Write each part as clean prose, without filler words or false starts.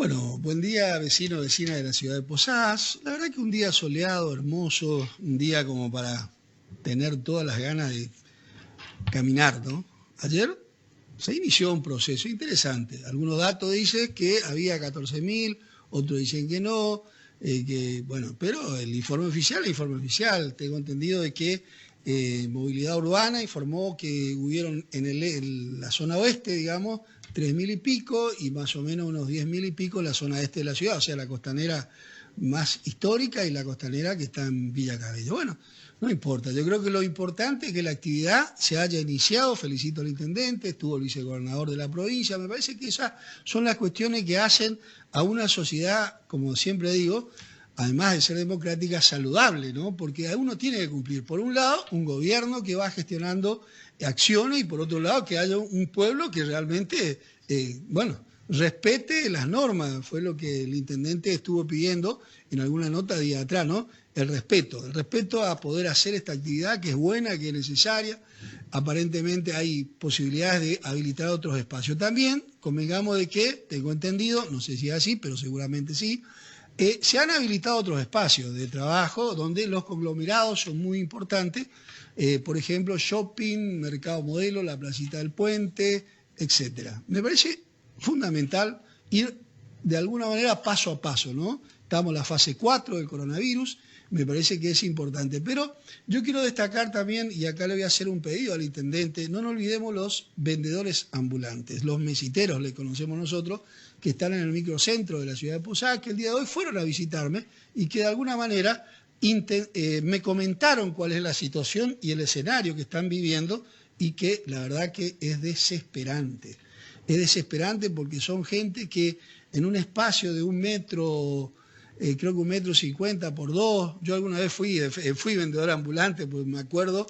Bueno, buen día, vecino, vecina de la ciudad de Posadas. La verdad que un día soleado, hermoso, un día como para tener todas las ganas de caminar, ¿no? Ayer se inició un proceso interesante. Algunos datos dicen que había 14.000, otros dicen que no, bueno, pero el informe oficial es informe oficial. Tengo entendido de que Movilidad Urbana informó que hubieron en la zona oeste, digamos, 3.000 y pico y más o menos unos 10.000 y pico en la zona este de la ciudad, o sea, la costanera más histórica y la costanera que está en Villa Cabello. Bueno, no importa, yo creo que lo importante es que la actividad se haya iniciado, felicito al intendente, estuvo el vicegobernador de la provincia, me parece que esas son las cuestiones que hacen a una sociedad, como siempre digo, además de ser democrática, saludable, ¿no? Porque uno tiene que cumplir, por un lado, un gobierno que va gestionando acciones y por otro lado que haya un pueblo que realmente, bueno, respete las normas, fue lo que el intendente estuvo pidiendo en alguna nota día atrás, ¿no? El respeto a poder hacer esta actividad que es buena, que es necesaria. Aparentemente hay posibilidades de habilitar otros espacios. También convengamos de que, tengo entendido, no sé si es así, pero seguramente sí, se han habilitado otros espacios de trabajo donde los conglomerados son muy importantes, por ejemplo, shopping, mercado modelo, la placita del puente, etcétera. Me parece fundamental ir de alguna manera paso a paso, ¿no? Estamos en la fase 4 del coronavirus, me parece que es importante. Pero yo quiero destacar también, y acá le voy a hacer un pedido al intendente, no nos olvidemos los vendedores ambulantes, los mesiteros, le conocemos nosotros, que están en el microcentro de la ciudad de Posadas, que el día de hoy fueron a visitarme y que de alguna manera me comentaron cuál es la situación y el escenario que están viviendo y que la verdad que es desesperante. Es desesperante porque son gente que en un espacio de 1 metro, creo que 1,50 m por 2, yo alguna vez fui vendedor ambulante, pues me acuerdo,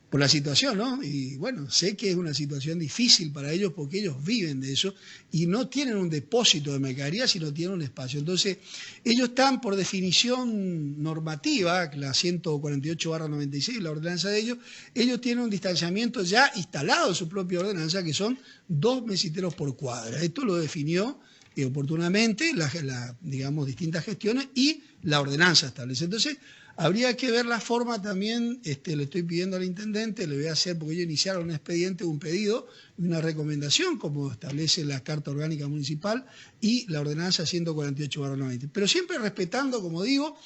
por la situación, ¿no? Y bueno, sé que es una situación difícil para ellos porque ellos viven de eso y no tienen un depósito de mercadería, sino tienen un espacio. Entonces, ellos están por definición normativa, la 148/96, la ordenanza de ellos tienen un distanciamiento ya instalado en su propia ordenanza, que son 2 mesiteros por cuadra. Esto lo definió oportunamente digamos, distintas gestiones y la ordenanza establece. Entonces, habría que ver la forma también, le estoy pidiendo al intendente, le voy a hacer, porque ellos iniciaron un expediente, un pedido, una recomendación, como establece la Carta Orgánica Municipal y la Ordenanza 148/90. Pero siempre respetando, como digo,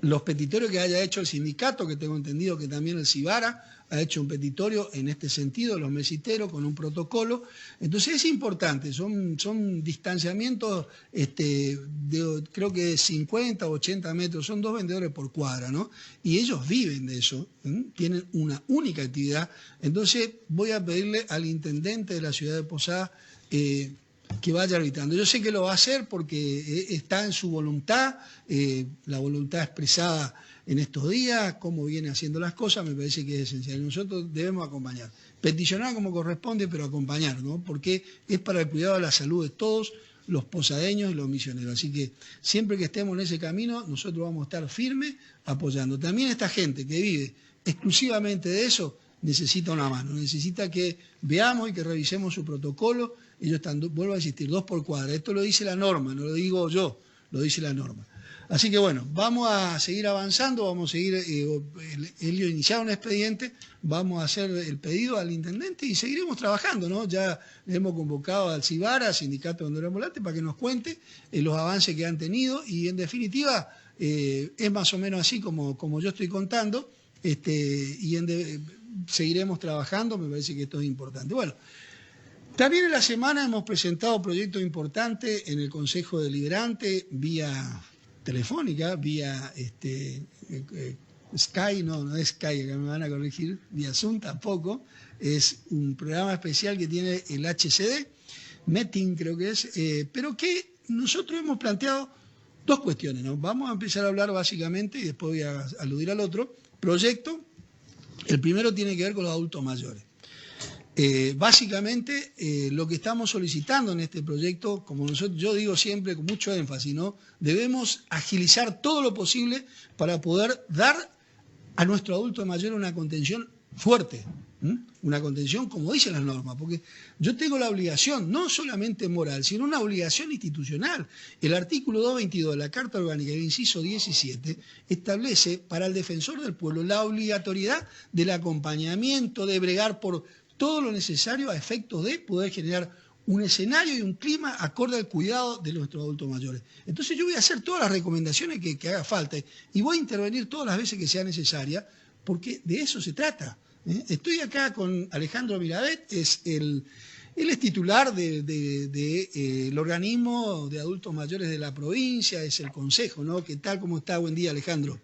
los petitorios que haya hecho el sindicato, que tengo entendido que también el Cibara ha hecho un petitorio en este sentido, los mesiteros, con un protocolo. Entonces es importante, son distanciamientos creo que de 50 o 80 metros, son 2 vendedores por cuadra, ¿no? Y ellos viven de eso, tienen una única actividad. Entonces voy a pedirle al intendente de la ciudad de Posadas que vaya arbitrando. Yo sé que lo va a hacer porque está en su voluntad, la voluntad expresada en estos días, cómo viene haciendo las cosas, me parece que es esencial. Nosotros debemos acompañar, peticionar como corresponde, pero acompañar, ¿no? Porque es para el cuidado de la salud de todos los posadeños y los misioneros. Así que siempre que estemos en ese camino, nosotros vamos a estar firmes apoyando. También esta gente que vive exclusivamente de eso, necesita una mano, necesita que veamos y que revisemos su protocolo. Ellos están, vuelvo a insistir, 2 por cuadra. Esto lo dice la norma, no lo digo yo, lo dice la norma. Así que bueno, vamos a seguir avanzando, vamos a seguir, ellos iniciaron un expediente, vamos a hacer el pedido al intendente y seguiremos trabajando, ¿no? Ya le hemos convocado al Cibara, Sindicato de Vendedores Ambulantes, para que nos cuente los avances que han tenido y en definitiva es más o menos así como yo estoy contando seguiremos trabajando, me parece que esto es importante. Bueno, también en la semana hemos presentado proyectos importantes en el Consejo Deliberante vía telefónica, vía Sky, no es Sky, que me van a corregir, vía Zoom tampoco, es un programa especial que tiene el HCD, Meeting creo que es, pero que nosotros hemos planteado 2 cuestiones, ¿no? Vamos a empezar a hablar básicamente, y después voy a aludir al otro, proyecto. El primero tiene que ver con los adultos mayores. Básicamente, lo que estamos solicitando en este proyecto, como yo digo siempre con mucho énfasis, ¿no? Debemos agilizar todo lo posible para poder dar a nuestro adulto mayor una contención fuerte, Una contención como dicen las normas, porque yo tengo la obligación, no solamente moral, sino una obligación institucional. El artículo 222 de la Carta Orgánica, el inciso 17, establece para el defensor del pueblo la obligatoriedad del acompañamiento, de bregar por todo lo necesario a efectos de poder generar un escenario y un clima acorde al cuidado de nuestros adultos mayores. Entonces yo voy a hacer todas las recomendaciones que haga falta y voy a intervenir todas las veces que sea necesaria, porque de eso se trata. Estoy acá con Alejandro Miravet, él es titular del organismo de adultos mayores de la provincia, es el consejo, ¿no? ¿Qué tal? ¿Cómo está? Buen día, Alejandro.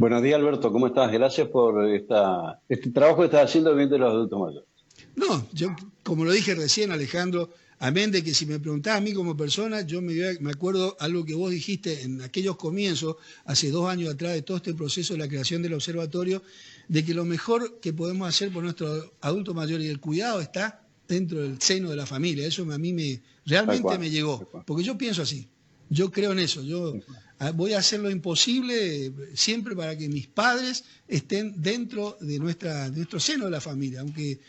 Buenos días, Alberto, ¿cómo estás? Gracias por este trabajo que estás haciendo bien de los adultos mayores. No, yo, como lo dije recién, Alejandro, amén de que si me preguntás a mí como persona, yo me acuerdo algo que vos dijiste en aquellos comienzos, hace 2 años atrás, de todo este proceso de la creación del observatorio, de que lo mejor que podemos hacer por nuestros adultos mayores y el cuidado está dentro del seno de la familia. Eso a mí realmente me llegó, porque yo pienso así, yo creo en eso, yo voy a hacer lo imposible siempre para que mis padres estén dentro de nuestro seno de la familia, aunque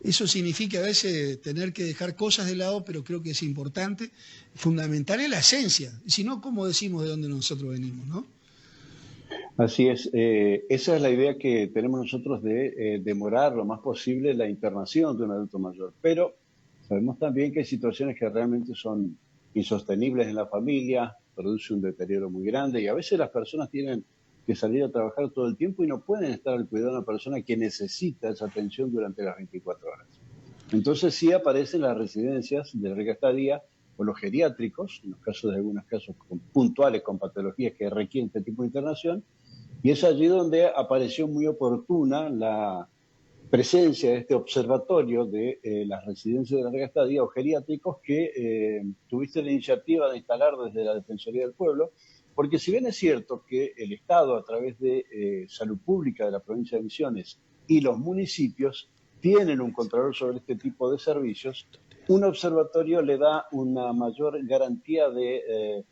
eso significa a veces tener que dejar cosas de lado, pero creo que es importante, fundamental es la esencia, si no, ¿cómo decimos de dónde nosotros venimos, no? Así es, esa es la idea que tenemos nosotros de demorar lo más posible la internación de un adulto mayor, pero sabemos también que hay situaciones que realmente son insostenibles en la familia, produce un deterioro muy grande y a veces las personas tienen que salir a trabajar todo el tiempo y no pueden estar al cuidado de una persona que necesita esa atención durante las 24 horas. Entonces sí aparecen las residencias de larga estadía o los geriátricos, en los casos de algunos casos puntuales con patologías que requieren este tipo de internación, y es allí donde apareció muy oportuna la presencia de este observatorio de las residencias de larga estadía o geriátricos que tuviste la iniciativa de instalar desde la Defensoría del Pueblo, porque si bien es cierto que el Estado, a través de Salud Pública de la provincia de Misiones y los municipios, tienen un control sobre este tipo de servicios, un observatorio le da una mayor garantía de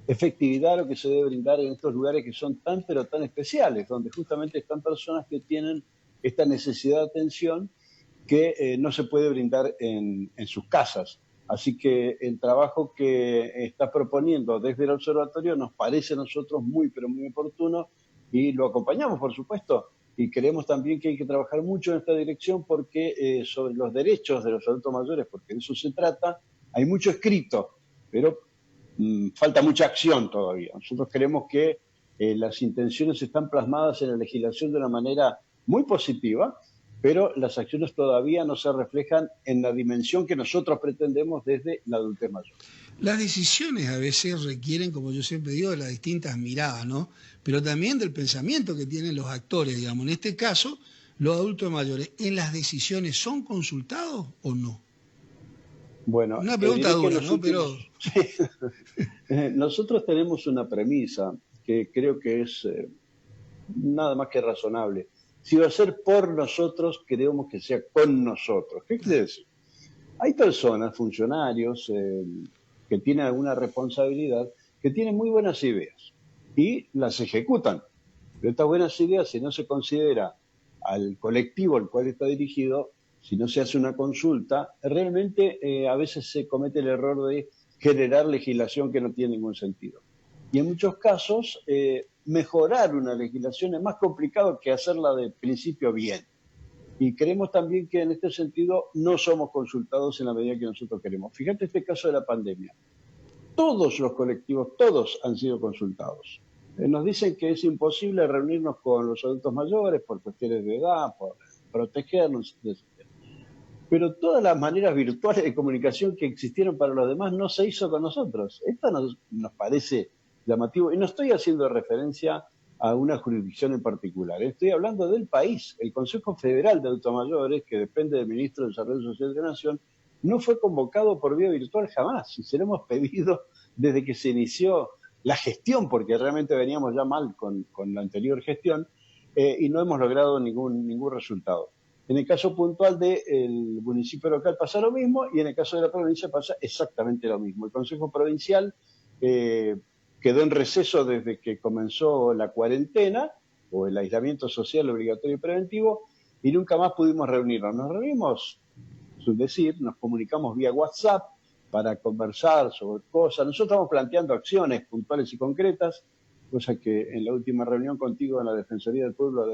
efectividad a lo que se debe brindar en estos lugares que son tan pero tan especiales, donde justamente están personas que tienen esta necesidad de atención que no se puede brindar en sus casas. Así que el trabajo que está proponiendo desde el observatorio nos parece a nosotros muy, pero muy oportuno y lo acompañamos, por supuesto. Y creemos también que hay que trabajar mucho en esta dirección porque sobre los derechos de los adultos mayores, porque de eso se trata, hay mucho escrito, pero falta mucha acción todavía. Nosotros creemos que las intenciones están plasmadas en la legislación de una manera muy positiva, pero las acciones todavía no se reflejan en la dimensión que nosotros pretendemos desde la adultez mayor. Las decisiones a veces requieren, como yo siempre digo, de las distintas miradas, ¿no? Pero también del pensamiento que tienen los actores, digamos. En este caso, los adultos mayores, ¿en las decisiones son consultados o no? Bueno, Una pregunta dura, ¿no? Pero nosotros tenemos una premisa que creo que es nada más que razonable. Si va a ser por nosotros, queremos que sea con nosotros. ¿Qué quiere decir? Hay personas, funcionarios, que tienen alguna responsabilidad, que tienen muy buenas ideas y las ejecutan. Pero estas buenas ideas, si no se considera al colectivo al cual está dirigido, si no se hace una consulta, realmente a veces se comete el error de generar legislación que no tiene ningún sentido. Y en muchos casos, mejorar una legislación es más complicado que hacerla de principio bien. Y creemos también que en este sentido no somos consultados en la medida que nosotros queremos. Fíjate este caso de la pandemia. Todos los colectivos, todos han sido consultados. Nos dicen que es imposible reunirnos con los adultos mayores por cuestiones de edad, por protegernos, etc. Pero todas las maneras virtuales de comunicación que existieron para los demás no se hizo con nosotros. Esto nos parece llamativo. Y no estoy haciendo referencia a una jurisdicción en particular. Estoy hablando del país. El Consejo Federal de Adultos Mayores, que depende del Ministro de Desarrollo Social de la Nación, no fue convocado por vía virtual jamás. Y se lo hemos pedido desde que se inició la gestión, porque realmente veníamos ya mal con la anterior gestión, y no hemos logrado ningún resultado. En el caso puntual del municipio local pasa lo mismo y en el caso de la provincia pasa exactamente lo mismo. El Consejo Provincial quedó en receso desde que comenzó la cuarentena o el aislamiento social obligatorio y preventivo y nunca más pudimos reunirnos. Nos reunimos, es decir, nos comunicamos vía WhatsApp para conversar sobre cosas. Nosotros estamos planteando acciones puntuales y concretas, cosa que en la última reunión contigo en la Defensoría del Pueblo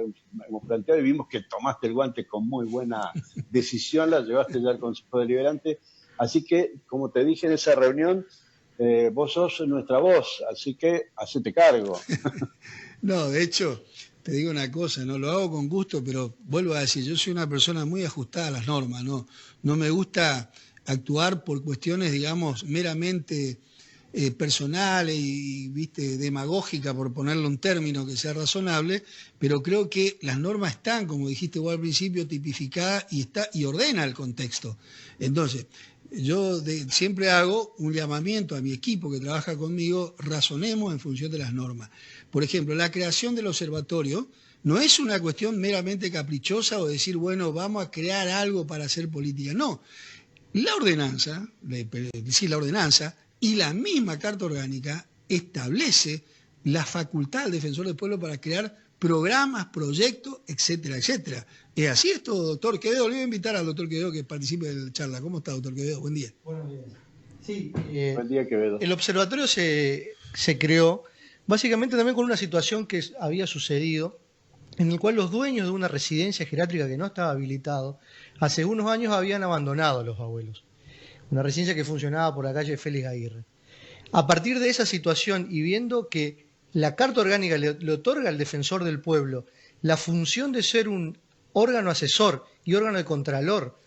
hemos planteado y vimos que tomaste el guante con muy buena decisión, la llevaste ya al Consejo Deliberante. Así que, como te dije en esa reunión, vos sos nuestra voz, así que hacete cargo. No, de hecho, te digo una cosa, no lo hago con gusto, pero vuelvo a decir, yo soy una persona muy ajustada a las normas, no me gusta actuar por cuestiones, digamos, meramente personales y, viste, demagógica, por ponerle un término que sea razonable, pero creo que las normas están, como dijiste vos al principio, tipificadas y ordena el contexto. Entonces, yo siempre hago un llamamiento a mi equipo que trabaja conmigo, razonemos en función de las normas. Por ejemplo, la creación del observatorio no es una cuestión meramente caprichosa o decir, bueno, vamos a crear algo para hacer política. No, la ordenanza y la misma Carta Orgánica establece la facultad del Defensor del Pueblo para crear programas, proyectos, etcétera, etcétera. ¿Es así esto, doctor Quevedo? Le voy a invitar al doctor Quevedo que participe de la charla. ¿Cómo está, doctor Quevedo? Buen día. Buenos días. Sí, Buen día, Quevedo. el observatorio se creó básicamente también con una situación que había sucedido, en el cual los dueños de una residencia geriátrica que no estaba habilitado, hace unos años habían abandonado a los abuelos. Una residencia que funcionaba por la calle Félix Aguirre. A partir de esa situación y viendo que la Carta Orgánica le otorga al Defensor del Pueblo la función de ser un órgano asesor y órgano de contralor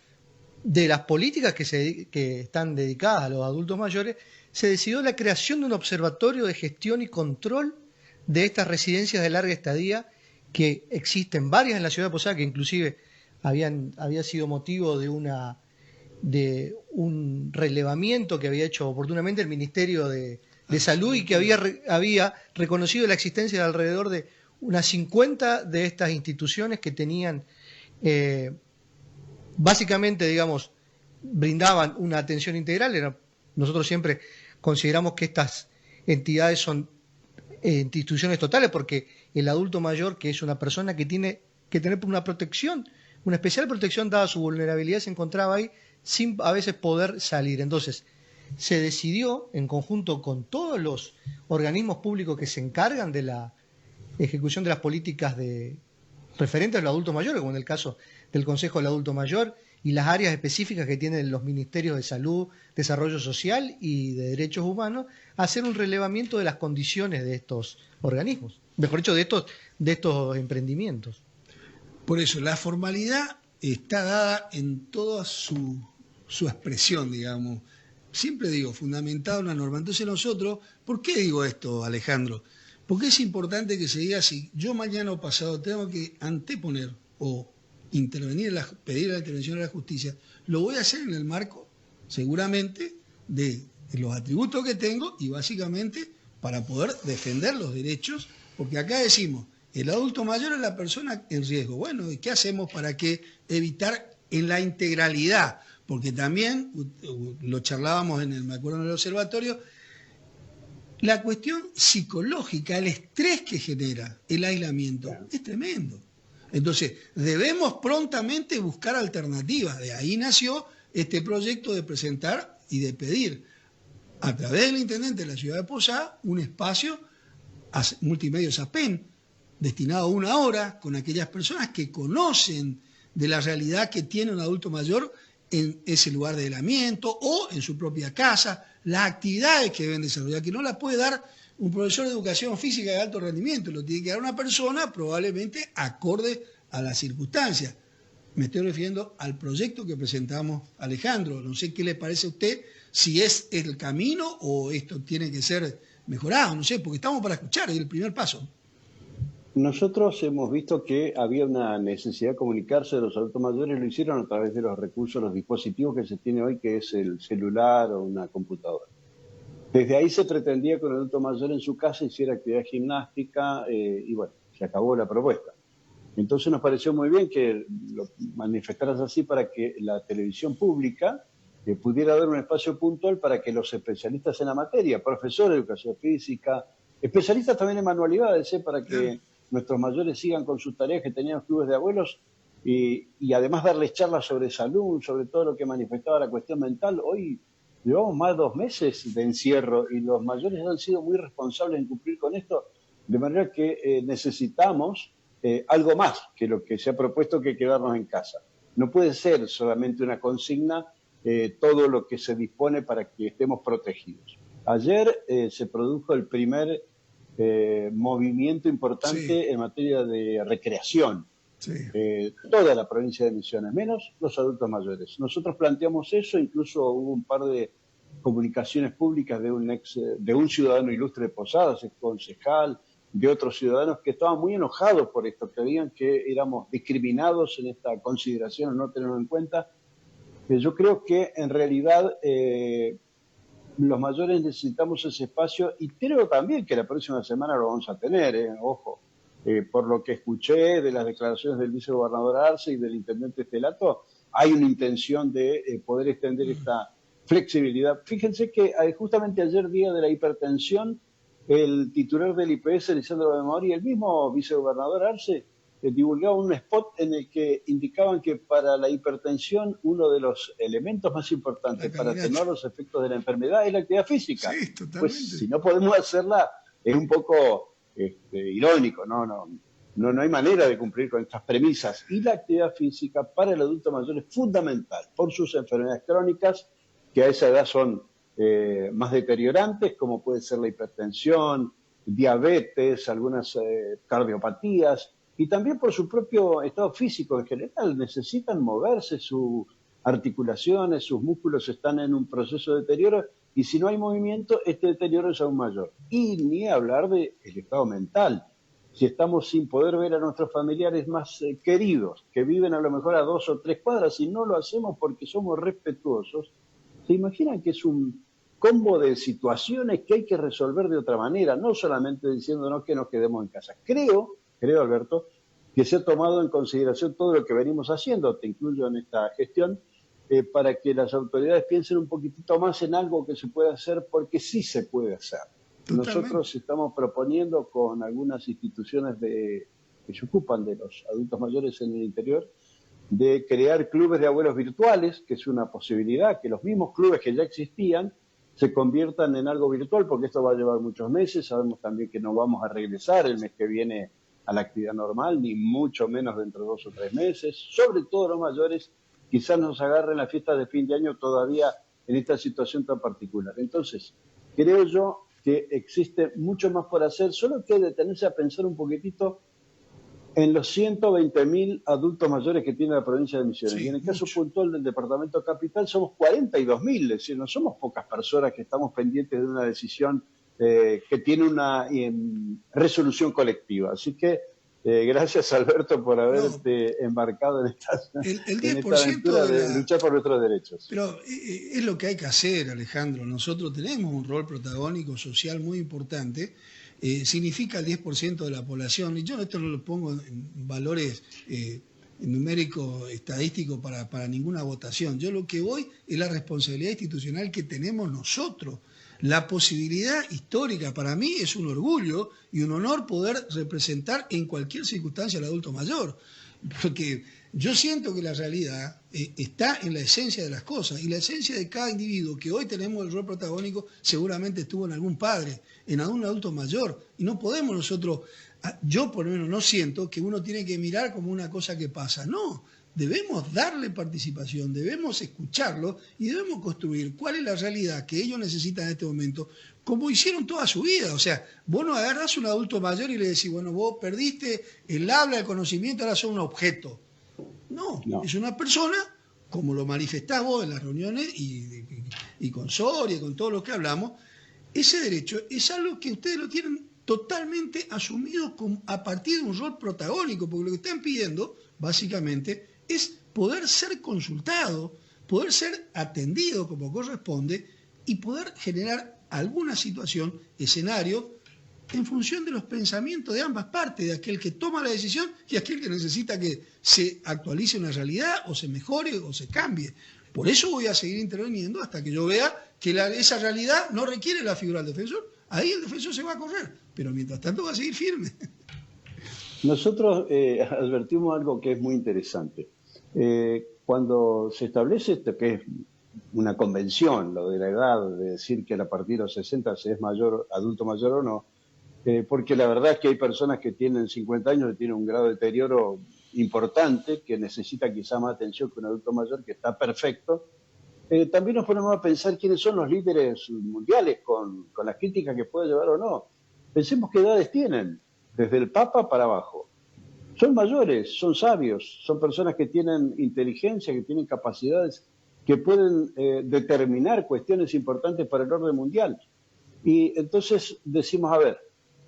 de las políticas que están dedicadas a los adultos mayores, se decidió la creación de un observatorio de gestión y control de estas residencias de larga estadía, que existen varias en la ciudad de Posadas, que inclusive había sido motivo de un relevamiento que había hecho oportunamente el Ministerio de Salud y que había reconocido la existencia de alrededor de unas 50 de estas instituciones que tenían, básicamente, digamos, brindaban una atención integral. Nosotros siempre consideramos que estas entidades son instituciones totales, porque el adulto mayor, que es una persona que tiene que tener una protección, una especial protección dada su vulnerabilidad, se encontraba ahí sin a veces poder salir. Entonces, se decidió, en conjunto con todos los organismos públicos que se encargan de la ejecución de las políticas referentes a los adultos mayores, como en el caso del Consejo del Adulto Mayor, y las áreas específicas que tienen los ministerios de Salud, Desarrollo Social y de Derechos Humanos, hacer un relevamiento de las condiciones de estos organismos, mejor dicho, de estos emprendimientos. Por eso, la formalidad está dada en toda su expresión, digamos. Siempre digo, fundamentado en la norma. Entonces nosotros, ¿por qué digo esto, Alejandro? Porque es importante que se diga, si yo mañana o pasado tengo que anteponer o intervenir, pedir la intervención de la justicia, lo voy a hacer en el marco, seguramente, de los atributos que tengo y básicamente para poder defender los derechos, porque acá decimos, el adulto mayor es la persona en riesgo. Bueno, ¿y qué hacemos para evitar en la integralidad? Porque también, lo charlábamos me acuerdo en el observatorio, la cuestión psicológica, el estrés que genera el aislamiento, es tremendo. Entonces, debemos prontamente buscar alternativas. De ahí nació este proyecto de presentar y de pedir, a través del intendente de la ciudad de Posadas, un espacio multimedios APEN, destinado a 1 hora, con aquellas personas que conocen de la realidad que tiene un adulto mayor en ese lugar de aislamiento o en su propia casa, las actividades que deben desarrollar, que no las puede dar un profesor de educación física de alto rendimiento, lo tiene que dar una persona probablemente acorde a las circunstancias. Me estoy refiriendo al proyecto que presentamos, Alejandro. No sé qué le parece a usted, si es el camino o esto tiene que ser mejorado, no sé, porque estamos para escuchar, es el primer paso. Nosotros hemos visto que había una necesidad de comunicarse de los adultos mayores, lo hicieron a través de los recursos, los dispositivos que se tiene hoy, que es el celular o una computadora. Desde ahí se pretendía que un adulto mayor en su casa hiciera actividad gimnástica y bueno, se acabó la propuesta. Entonces nos pareció muy bien que lo manifestaras así para que la televisión pública pudiera dar un espacio puntual para que los especialistas en la materia, profesores de educación física, especialistas también en manualidades, para que nuestros mayores sigan con sus tareas que tenían clubes de abuelos, y además darles charlas sobre salud, sobre todo lo que manifestaba la cuestión mental. Hoy llevamos más de 2 meses de encierro y los mayores han sido muy responsables en cumplir con esto, de manera que necesitamos algo más que lo que se ha propuesto, que quedarnos en casa. No puede ser solamente una consigna todo lo que se dispone para que estemos protegidos. Ayer se produjo el primer movimiento importante Sí, en materia de recreación. sí. Toda la provincia de Misiones, menos los adultos mayores. Nosotros planteamos eso, incluso hubo un par de comunicaciones públicas de un ciudadano ilustre de Posadas, ex concejal, de otros ciudadanos que estaban muy enojados por esto, que creían que éramos discriminados en esta consideración o no tenerlo en cuenta. Yo creo que en realidad los mayores necesitamos ese espacio y creo también que la próxima semana lo vamos a tener, ojo. Por lo que escuché de las declaraciones del vicegobernador Arce y del intendente Estelato, hay una intención de poder extender esta flexibilidad. Fíjense que justamente ayer, día de la hipertensión, el titular del IPS, Lisandro Bemori, y el mismo vicegobernador Arce divulgaba un spot en el que indicaban que para la hipertensión uno de los elementos más importantes para atenuar los efectos de la enfermedad es la actividad física. Sí, Pues totalmente. si no podemos hacerla, es un poco irónico, no hay manera de cumplir con estas premisas. Y la actividad física para el adulto mayor es fundamental por sus enfermedades crónicas, que a esa edad son más deteriorantes, como puede ser la hipertensión, diabetes, algunas cardiopatías, y también por su propio estado físico en general. Necesitan moverse, sus articulaciones, sus músculos están en un proceso de deterioro, y si no hay movimiento, este deterioro es aún mayor. Y ni hablar del estado mental. Si estamos sin poder ver a nuestros familiares más queridos, que viven a lo mejor a 2 o 3 cuadras, y no lo hacemos porque somos respetuosos, ¿se imaginan que es un combo de situaciones que hay que resolver de otra manera? No solamente diciéndonos que nos quedemos en casa. Creo, Alberto, que se ha tomado en consideración todo lo que venimos haciendo, te incluyo en esta gestión, para que las autoridades piensen un poquitito más en algo que se puede hacer, porque sí se puede hacer. Totalmente. Nosotros estamos proponiendo con algunas instituciones que se ocupan de los adultos mayores en el interior, de crear clubes de abuelos virtuales, que es una posibilidad, que los mismos clubes que ya existían se conviertan en algo virtual, porque esto va a llevar muchos meses. Sabemos también que no vamos a regresar el mes que viene a la actividad normal, ni mucho menos dentro de 2 o 3 meses. Sobre todo los mayores, quizás nos agarren la fiesta de fin de año todavía en esta situación tan particular. Entonces, creo yo que existe mucho más por hacer, solo que detenerse a pensar un poquitito en los 120.000 adultos mayores que tiene la provincia de Misiones. Y Sí, en el caso mucho. puntual del departamento capital somos 42.000, es decir, no somos pocas personas que estamos pendientes de una decisión que tiene una resolución colectiva. Así que gracias, Alberto, por No, haberte embarcado el en esta 10% aventura de de la... luchar por nuestros derechos. Pero es lo que hay que hacer, Alejandro. Nosotros tenemos un rol protagónico social muy importante. Significa el 10% de la población, y yo esto no lo pongo en valores numéricos, estadísticos para ninguna votación. Yo lo que voy es la responsabilidad institucional que tenemos nosotros. La posibilidad histórica para mí es un orgullo y un honor poder representar en cualquier circunstancia al adulto mayor, porque yo siento que la realidad está en la esencia de las cosas, y la esencia de cada individuo que hoy tenemos el rol protagónico seguramente estuvo en algún padre, en algún adulto mayor, y no podemos nosotros, yo por lo menos no siento que uno tiene que mirar como una cosa que pasa, no, debemos darle participación, debemos escucharlo y debemos construir cuál es la realidad que ellos necesitan en este momento, como hicieron toda su vida. O sea, vos no agarrás a un adulto mayor y le decís, bueno, vos perdiste el habla, el conocimiento, ahora sos un objeto. No, No. es una persona, como lo manifestás vos en las reuniones y con Soria, y con todo lo que hablamos, ese derecho es algo que ustedes lo tienen totalmente asumido a partir de un rol protagónico, porque lo que están pidiendo, básicamente, es poder ser consultado, poder ser atendido como corresponde y poder generar alguna situación, escenario, en función de los pensamientos de ambas partes, de aquel que toma la decisión y aquel que necesita que se actualice una realidad o se mejore o se cambie. Por eso voy a seguir interviniendo hasta que yo vea que esa realidad no requiere la figura del defensor. Ahí el defensor se va a correr, pero mientras tanto va a seguir firme. Nosotros advertimos algo que es muy interesante. Cuando se establece esto, que es una convención, lo de la edad, de decir que a partir de los 60 se es mayor, adulto mayor o no, porque la verdad es que hay personas que tienen 50 años y tienen un grado de deterioro importante, que necesita quizá más atención que un adulto mayor, que está perfecto. También nos ponemos a pensar quiénes son los líderes mundiales con las críticas que puede llevar o no. Pensemos qué edades tienen, desde el Papa para abajo. Son mayores, son sabios, son personas que tienen inteligencia, que tienen capacidades, que pueden determinar cuestiones importantes para el orden mundial. Y entonces decimos, a ver,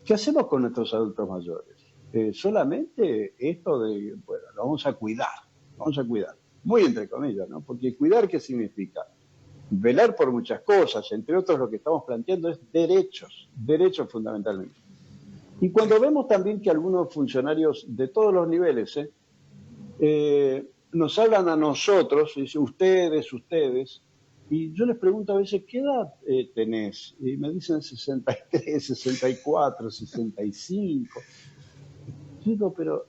¿qué hacemos con nuestros adultos mayores? Solamente esto de, bueno, lo vamos a cuidar, muy entre comillas, ¿no? Porque cuidar, ¿qué significa? Velar por muchas cosas, entre otros lo que estamos planteando es derechos fundamentalmente. Y cuando vemos también que algunos funcionarios de todos los niveles nos hablan a nosotros, dicen ustedes, y yo les pregunto a veces, ¿qué edad tenés? Y me dicen 63, 64, 65. Yo digo, pero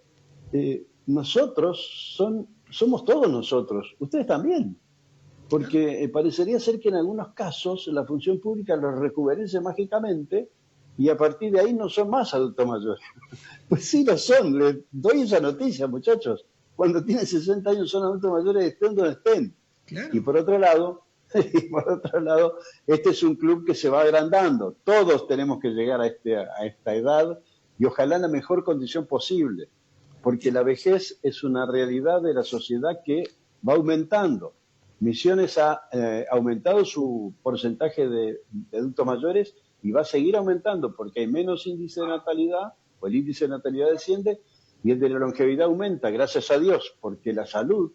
somos todos nosotros, ustedes también. Porque parecería ser que en algunos casos la función pública los rejuvenece mágicamente y a partir de ahí no son más adultos mayores. Pues sí lo son, les doy esa noticia, muchachos. Cuando tienen 60 años son adultos mayores, estén donde estén. Claro. Y por otro lado, este es un club que se va agrandando. Todos tenemos que llegar a esta edad y ojalá en la mejor condición posible, porque la vejez es una realidad de la sociedad que va aumentando. Misiones ha aumentado su porcentaje de adultos mayores y va a seguir aumentando porque hay menos índice de natalidad, o el índice de natalidad desciende, y el de la longevidad aumenta, gracias a Dios, porque la salud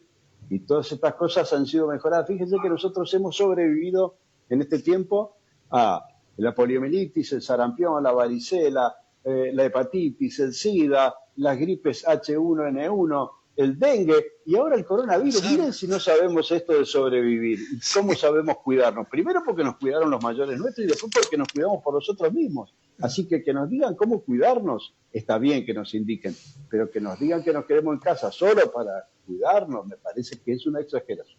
y todas estas cosas han sido mejoradas. Fíjense que nosotros hemos sobrevivido en este tiempo a la poliomielitis, el sarampión, la varicela, la hepatitis, el SIDA, las gripes H1N1, el dengue y ahora el coronavirus. Miren si no sabemos esto de sobrevivir. ¿Cómo sabemos cuidarnos? Primero porque nos cuidaron los mayores nuestros y después porque nos cuidamos por nosotros mismos. Así que nos digan cómo cuidarnos, está bien que nos indiquen, pero que nos digan que nos quedemos en casa solo para cuidarnos, me parece que es una exageración.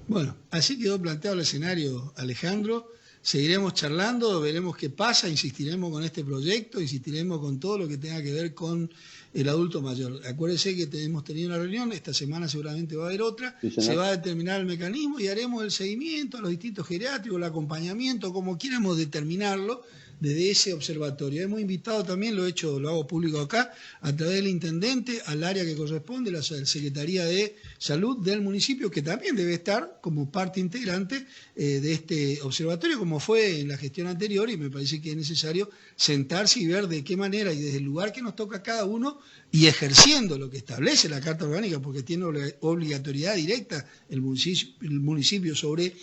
Bueno, así quedó planteado el escenario, Alejandro. Seguiremos charlando, veremos qué pasa, insistiremos con este proyecto, insistiremos con todo lo que tenga que ver con el adulto mayor. Acuérdese que hemos tenido una reunión, esta semana seguramente va a haber otra, Sí, se va a determinar el mecanismo y haremos el seguimiento a los distintos geriátricos, el acompañamiento, como quieramos determinarlo, desde ese observatorio. Hemos invitado también, lo hago público acá, a través del intendente, al área que corresponde, la Secretaría de Salud del municipio, que también debe estar como parte integrante de este observatorio, como fue en la gestión anterior, y me parece que es necesario sentarse y ver de qué manera y desde el lugar que nos toca a cada uno, y ejerciendo lo que establece la Carta Orgánica, porque tiene obligatoriedad directa el municipio sobre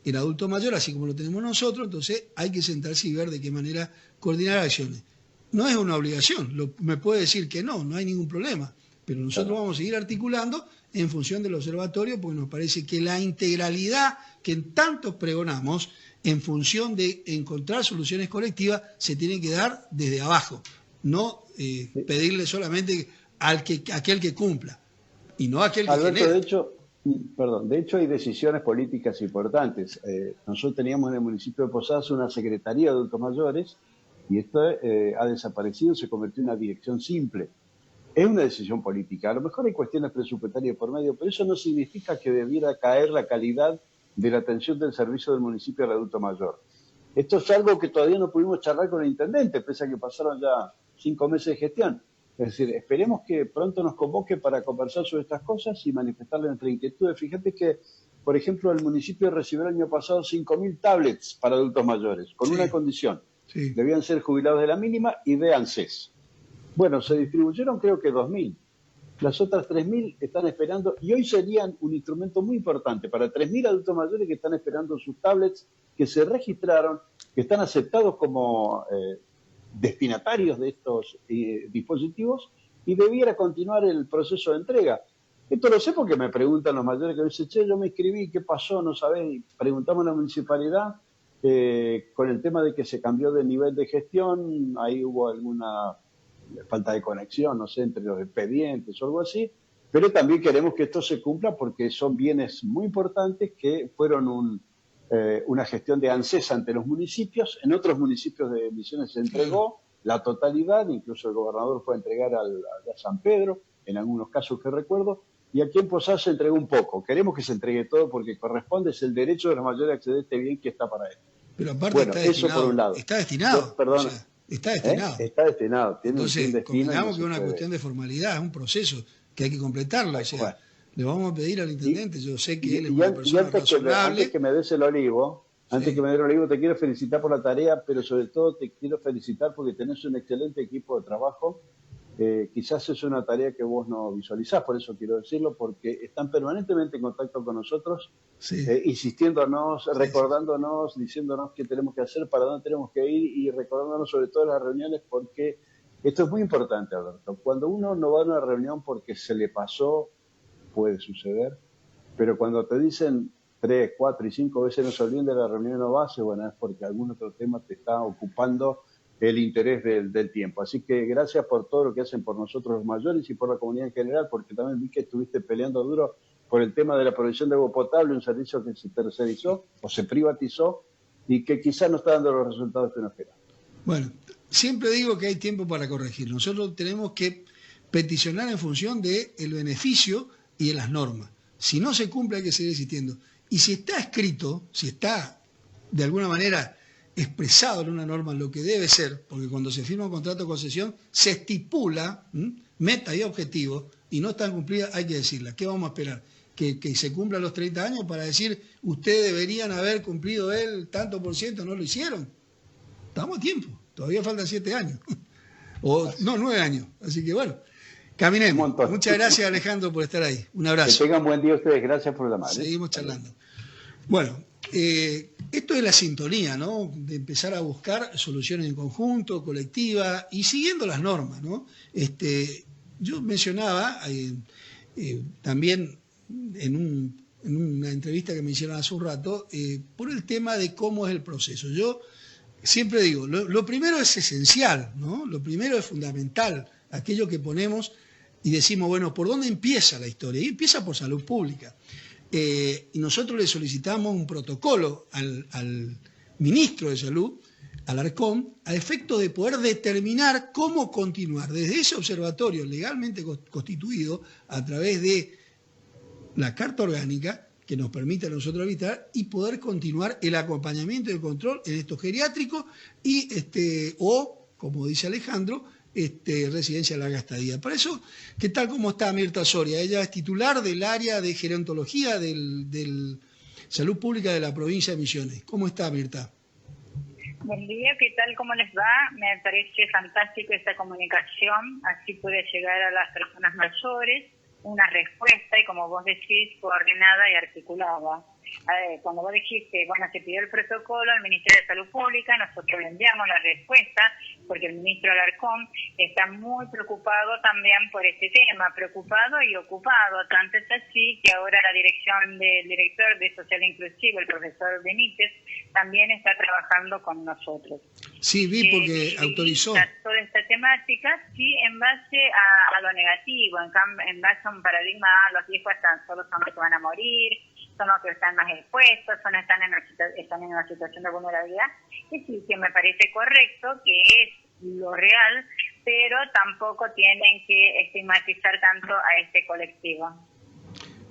el adulto mayor, así como lo tenemos nosotros, entonces hay que sentarse y ver de qué manera coordinar acciones. No es una obligación, me puede decir que no hay ningún problema, pero nosotros vamos a seguir articulando en función del observatorio, porque nos parece que la integralidad que en tanto pregonamos, en función de encontrar soluciones colectivas, se tiene que dar desde abajo, no pedirle solamente a aquel que cumpla, y no a aquel que Alberto, genera. de hecho hay decisiones políticas importantes. Nosotros teníamos en el municipio de Posadas una secretaría de adultos mayores y esto ha desaparecido, se convirtió en una dirección simple. Es una decisión política. A lo mejor hay cuestiones presupuestarias por medio, pero eso no significa que debiera caer la calidad de la atención del servicio del municipio al adulto mayor. Esto es algo que todavía no pudimos charlar con el intendente, pese a que pasaron ya 5 meses de gestión. Es decir, esperemos que pronto nos convoque para conversar sobre estas cosas y manifestarle nuestra inquietud. Fíjate que, por ejemplo, el municipio recibió el año pasado 5.000 tablets para adultos mayores, con una condición. Sí. Debían ser jubilados de la mínima y de ANSES. Bueno, se distribuyeron creo que 2.000. Las otras 3.000 están esperando y hoy serían un instrumento muy importante para 3.000 adultos mayores que están esperando sus tablets, que se registraron, que están aceptados como destinatarios de estos dispositivos y debiera continuar el proceso de entrega. Esto lo sé porque me preguntan los mayores que me dicen, che, yo me inscribí, ¿qué pasó? No sabés. Y preguntamos a la municipalidad con el tema de que se cambió de nivel de gestión, ahí hubo alguna falta de conexión, no sé, entre los expedientes o algo así, pero también queremos que esto se cumpla porque son bienes muy importantes que fueron una gestión de ANSES ante los municipios. En otros municipios de Misiones se entregó la totalidad, incluso el gobernador fue a entregar a San Pedro, en algunos casos que recuerdo, y aquí en Posadas se entregó un poco. Queremos que se entregue todo porque corresponde, es el derecho de los mayores a acceder a este bien que está para él. Pero aparte Bueno, está eso destinado, por un lado. está destinado. Perdón. O sea, está destinado. Está destinado. Tiene Entonces, un destino. convengamos que es una puede. cuestión de formalidad, es un proceso que hay que completarlo. O sea, Bueno. le vamos a pedir al intendente, yo sé que él es Y una persona razonable. antes que me des el olivo, te quiero felicitar por la tarea, pero sobre todo te quiero felicitar porque tenés un excelente equipo de trabajo. Quizás es una tarea que vos no visualizás, por eso quiero decirlo, porque están permanentemente en contacto con nosotros, insistiéndonos, recordándonos, diciéndonos qué tenemos que hacer, para dónde tenemos que ir y recordándonos sobre todo en las reuniones, porque esto es muy importante, Alberto. Cuando uno no va a una reunión porque se le pasó, puede suceder, pero cuando te dicen 3, 4 y 5 veces no se olviden de la reunión no base, bueno, es porque algún otro tema te está ocupando el interés del tiempo. Así que gracias por todo lo que hacen por nosotros los mayores y por la comunidad en general, porque también vi que estuviste peleando duro por el tema de la provisión de agua potable, un servicio que se tercerizó o se privatizó y que quizás no está dando los resultados que uno espera. Bueno, siempre digo que hay tiempo para corregir. Nosotros tenemos que peticionar en función del beneficio y de las normas. Si no se cumple hay que seguir existiendo. Y si está escrito, si está de alguna manera expresado en una norma lo que debe ser, porque cuando se firma un contrato de concesión se estipula meta y objetivo y no están cumplidas, hay que decirla. ¿Qué vamos a esperar? ¿Que se cumplan los 30 años para decir ustedes deberían haber cumplido el tanto por ciento, no lo hicieron? Estamos a tiempo, todavía faltan 7 años, o no, 9 años, así que bueno, caminemos. Muchas gracias Alejandro por estar ahí, un abrazo. Que tengan buen día ustedes, gracias por la madre. Seguimos charlando. Bueno, esto es la sintonía, ¿no? De empezar a buscar soluciones en conjunto, colectiva y siguiendo las normas, ¿no? Yo mencionaba también en una entrevista que me hicieron hace un rato, por el tema de cómo es el proceso. Yo siempre digo, lo primero es esencial, ¿no? Lo primero es fundamental, aquello que ponemos y decimos, bueno, ¿por dónde empieza la historia? Y empieza por salud pública. Y nosotros le solicitamos un protocolo al ministro de Salud, al ARCOM, a efecto de poder determinar cómo continuar desde ese observatorio legalmente constituido a través de la Carta Orgánica que nos permite a nosotros habitar y poder continuar el acompañamiento y el control en estos geriátricos y o, como dice Alejandro, residencia de larga estadía. Para eso, ¿qué tal como está Mirta Soria? Ella es titular del área de gerontología del Salud Pública de la provincia de Misiones. ¿Cómo está, Mirta? Buen día, ¿qué tal? ¿Cómo les va? Me parece fantástico esta comunicación, así puede llegar a las personas mayores una respuesta y, como vos decís, coordinada y articulada. Cuando vos dijiste, bueno, se pidió el protocolo al Ministerio de Salud Pública, nosotros le enviamos la respuesta, porque el ministro Alarcón está muy preocupado también por este tema, preocupado y ocupado, tanto es así que ahora la dirección del director de Social Inclusivo, el profesor Benítez, también está trabajando con nosotros. Sí, vi porque autorizó. Toda esta temática, sí, en base a lo negativo, en base a un paradigma, los viejos solo son los que van a morir, son los que están más expuestos, están en una situación de vulnerabilidad, que sí, que me parece correcto, que es lo real, pero tampoco tienen que estigmatizar tanto a este colectivo.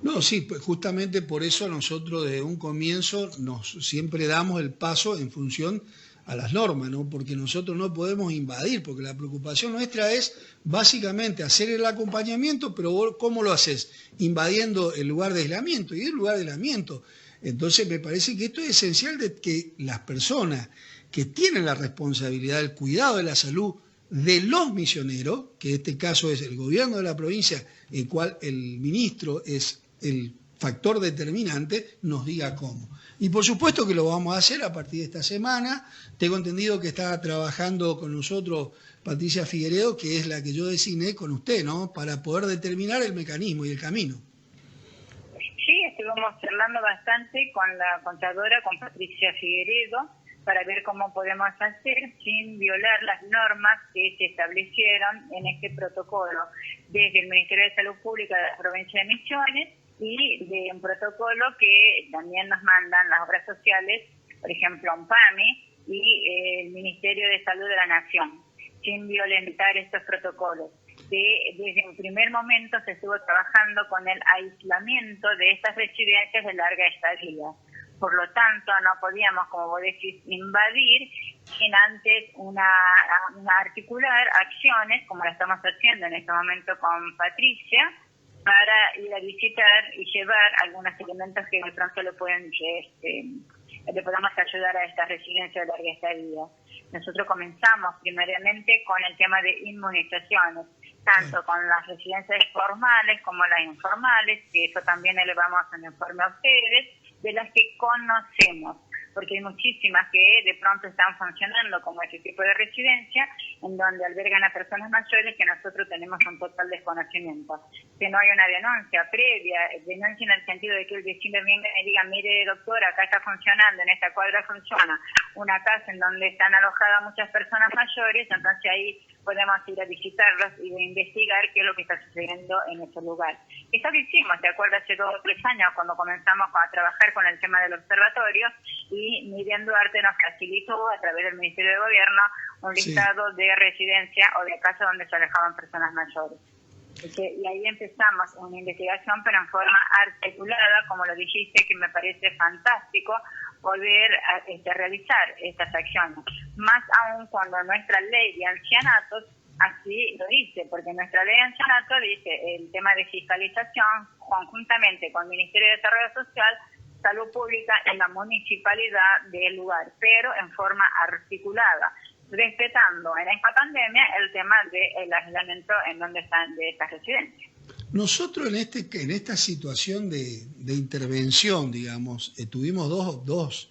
No, sí, pues justamente por eso nosotros desde un comienzo siempre damos el paso en función a las normas, ¿no? Porque nosotros no podemos invadir, porque la preocupación nuestra es básicamente hacer el acompañamiento, pero vos, ¿cómo lo haces? Invadiendo el lugar de aislamiento, y el lugar de aislamiento. Entonces me parece que esto es esencial de que las personas que tienen la responsabilidad del cuidado de la salud de los misioneros, que en este caso es el gobierno de la provincia, en el cual el ministro es el factor determinante, nos diga cómo. Y por supuesto que lo vamos a hacer a partir de esta semana. Tengo entendido que está trabajando con nosotros Patricia Figueredo, que es la que yo designé con usted, ¿no? Para poder determinar el mecanismo y el camino. Sí, estuvimos charlando bastante con la contadora, con Patricia Figueredo, para ver cómo podemos hacer sin violar las normas que se establecieron en este protocolo desde el Ministerio de Salud Pública de la provincia de Misiones y de un protocolo que también nos mandan las obras sociales, por ejemplo, ONPAMI y el Ministerio de Salud de la Nación, sin violentar estos protocolos. Desde un primer momento se estuvo trabajando con el aislamiento de estas residencias de larga estadía. Por lo tanto, no podíamos, como vos decís, invadir sin antes una articular acciones, como la estamos haciendo en este momento con Patricia, para ir a visitar y llevar algunos elementos que de pronto le podamos ayudar a estas residencias de larga estadía. Nosotros comenzamos primariamente con el tema de inmunizaciones, tanto con las residencias formales como las informales, que eso también elevamos en el informe a ustedes, de las que conocemos, porque hay muchísimas que de pronto están funcionando como este tipo de residencia, en donde albergan a personas mayores que nosotros tenemos un total desconocimiento. Que no hay una denuncia previa, denuncia en el sentido de que el vecino venga y diga, mire doctora, acá está funcionando, en esta cuadra funciona una casa en donde están alojadas muchas personas mayores, entonces ahí podemos ir a visitarlos y de investigar qué es lo que está sucediendo en ese lugar. Eso lo hicimos, ¿te acuerdas? Hace 2 o 3 años cuando comenzamos a trabajar con el tema del observatorio y Miriam Duarte nos facilitó a través del Ministerio de Gobierno un listado de residencia o de casas donde se alejaban personas mayores. Y ahí empezamos una investigación, pero en forma articulada, como lo dijiste, que me parece fantástico poder realizar estas acciones. Más aún cuando nuestra ley de ancianatos así lo dice, porque nuestra ley de ancianato dice el tema de fiscalización conjuntamente con el Ministerio de Desarrollo Social, Salud Pública en la municipalidad del lugar, pero en forma articulada, respetando en esta pandemia el tema del aislamiento en donde están de estas residencias. Nosotros en esta situación de intervención, digamos, tuvimos dos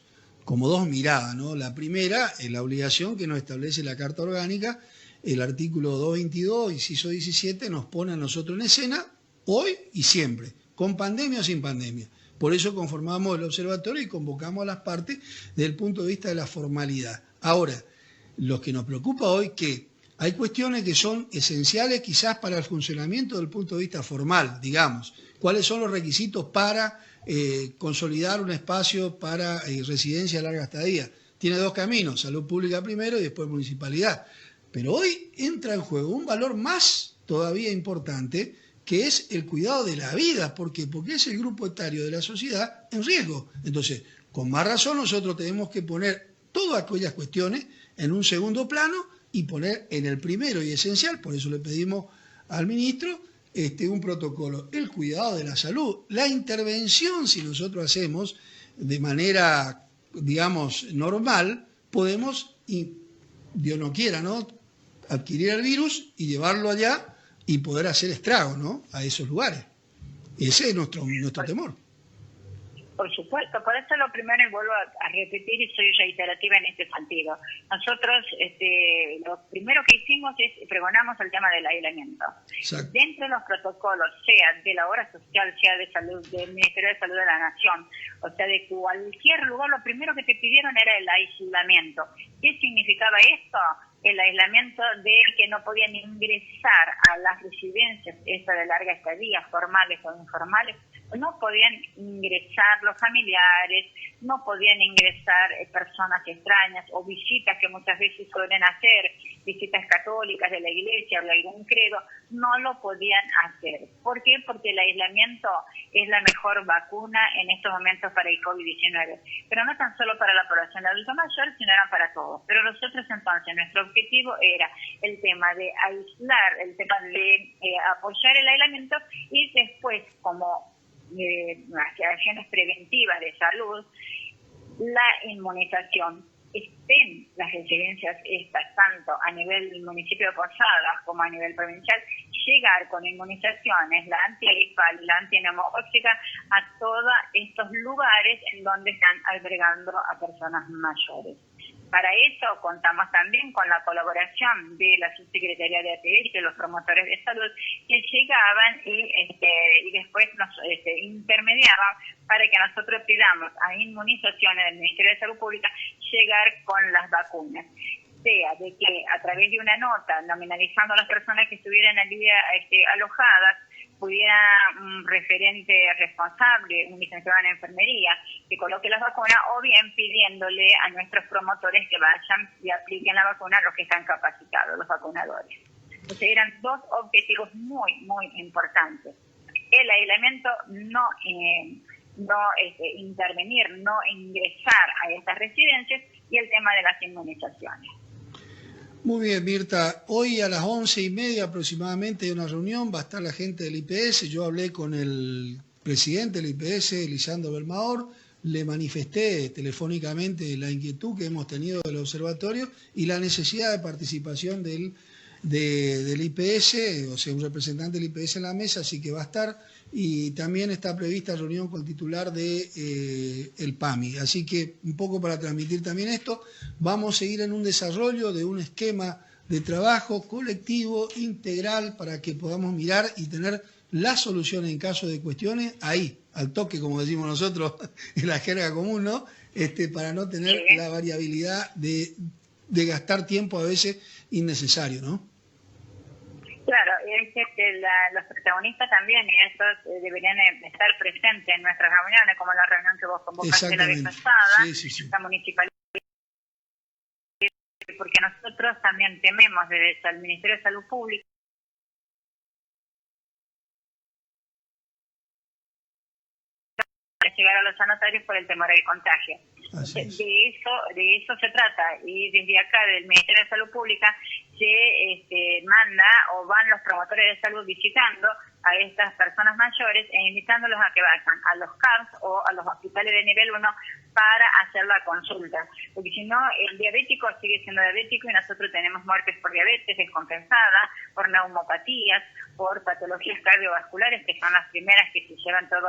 miradas, ¿no? La primera, la obligación que nos establece la Carta Orgánica, el artículo 222, inciso 17, nos pone a nosotros en escena hoy y siempre, con pandemia o sin pandemia. Por eso conformamos el observatorio y convocamos a las partes desde el punto de vista de la formalidad. Ahora, lo que nos preocupa hoy es que hay cuestiones que son esenciales quizás para el funcionamiento del punto de vista formal, digamos. ¿Cuáles son los requisitos para consolidar un espacio para residencia de larga estadía? Tiene 2 caminos, salud pública primero y después municipalidad. Pero hoy entra en juego un valor más todavía importante, que es el cuidado de la vida. ¿Por qué? Porque es el grupo etario de la sociedad en riesgo. Entonces, con más razón nosotros tenemos que poner todas aquellas cuestiones en un segundo plano y poner en el primero y esencial, por eso le pedimos al ministro, un protocolo, el cuidado de la salud, la intervención, si nosotros hacemos de manera, digamos, normal, podemos, y Dios no quiera, ¿no?, adquirir el virus y llevarlo allá y poder hacer estragos, ¿no?, a esos lugares. Ese es nuestro temor. Por supuesto, por eso lo primero, y vuelvo a repetir y soy reiterativa en este sentido. Nosotros lo primero que hicimos es pregonamos el tema del aislamiento. Exacto. Dentro de los protocolos, sea de la obra social, sea de salud, del Ministerio de Salud de la Nación, o sea, de cualquier lugar, lo primero que te pidieron era el aislamiento. ¿Qué significaba esto? El aislamiento de que no podían ingresar a las residencias, estas de larga estadía, formales o informales, no podían ingresar los familiares, no podían ingresar personas extrañas o visitas que muchas veces suelen hacer, visitas católicas de la iglesia o de algún credo, no lo podían hacer. ¿Por qué? Porque el aislamiento es la mejor vacuna en estos momentos para el COVID-19, pero no tan solo para la población adulta mayor, sino era para todos. Pero nosotros entonces, nuestro objetivo era el tema de aislar, el tema de apoyar el aislamiento y después, como acciones preventivas de salud, la inmunización. Estén las residencias estas, tanto a nivel del municipio de Posadas como a nivel provincial, llegar con inmunizaciones, la antigripal, la antineumóxica, a todos estos lugares en donde están albergando a personas mayores. Para eso contamos también con la colaboración de la Subsecretaría de ATS, de los promotores de salud, que llegaban y después nos intermediaban para que nosotros pidamos a inmunizaciones del Ministerio de Salud Pública llegar con las vacunas, sea de que a través de una nota nominalizando a las personas que estuvieran allí alojadas, pudiera un referente responsable, un licenciado en enfermería, que coloque las vacunas, o bien pidiéndole a nuestros promotores que vayan y apliquen la vacuna a los que están capacitados, los vacunadores. Entonces eran dos objetivos muy, muy importantes. El aislamiento, no intervenir, no ingresar a estas residencias, y el tema de las inmunizaciones. Muy bien, Mirta. Hoy a las 11:30 aproximadamente hay una reunión, va a estar la gente del IPS. Yo hablé con el presidente del IPS, Lisandro Belmaor, le manifesté telefónicamente la inquietud que hemos tenido del observatorio y la necesidad de participación del IPS, o sea, un representante del IPS en la mesa, así que va a estar, y también está prevista reunión con el titular de el PAMI. Así que un poco para transmitir también esto, vamos a seguir en un desarrollo de un esquema de trabajo colectivo, integral, para que podamos mirar y tener las soluciones en caso de cuestiones ahí, al toque, como decimos nosotros en la jerga común, ¿no? Para no tener la variabilidad de gastar tiempo a veces innecesario, ¿no? Claro, es que los protagonistas también, y estos deberían estar presentes en nuestras reuniones, como la reunión que vos convocaste la vez pasada, la municipalidad, porque nosotros también tememos desde el Ministerio de Salud Pública llegar a los sanitarios por el temor al contagio. De eso se trata, y desde acá del Ministerio de Salud Pública se manda, o van los promotores de salud visitando a estas personas mayores e invitándolos a que vayan a los CARS o a los hospitales de nivel 1 para hacer la consulta, porque si no el diabético sigue siendo diabético y nosotros tenemos muertes por diabetes descompensada, por neumopatías, por patologías cardiovasculares, que son las primeras que se llevan todo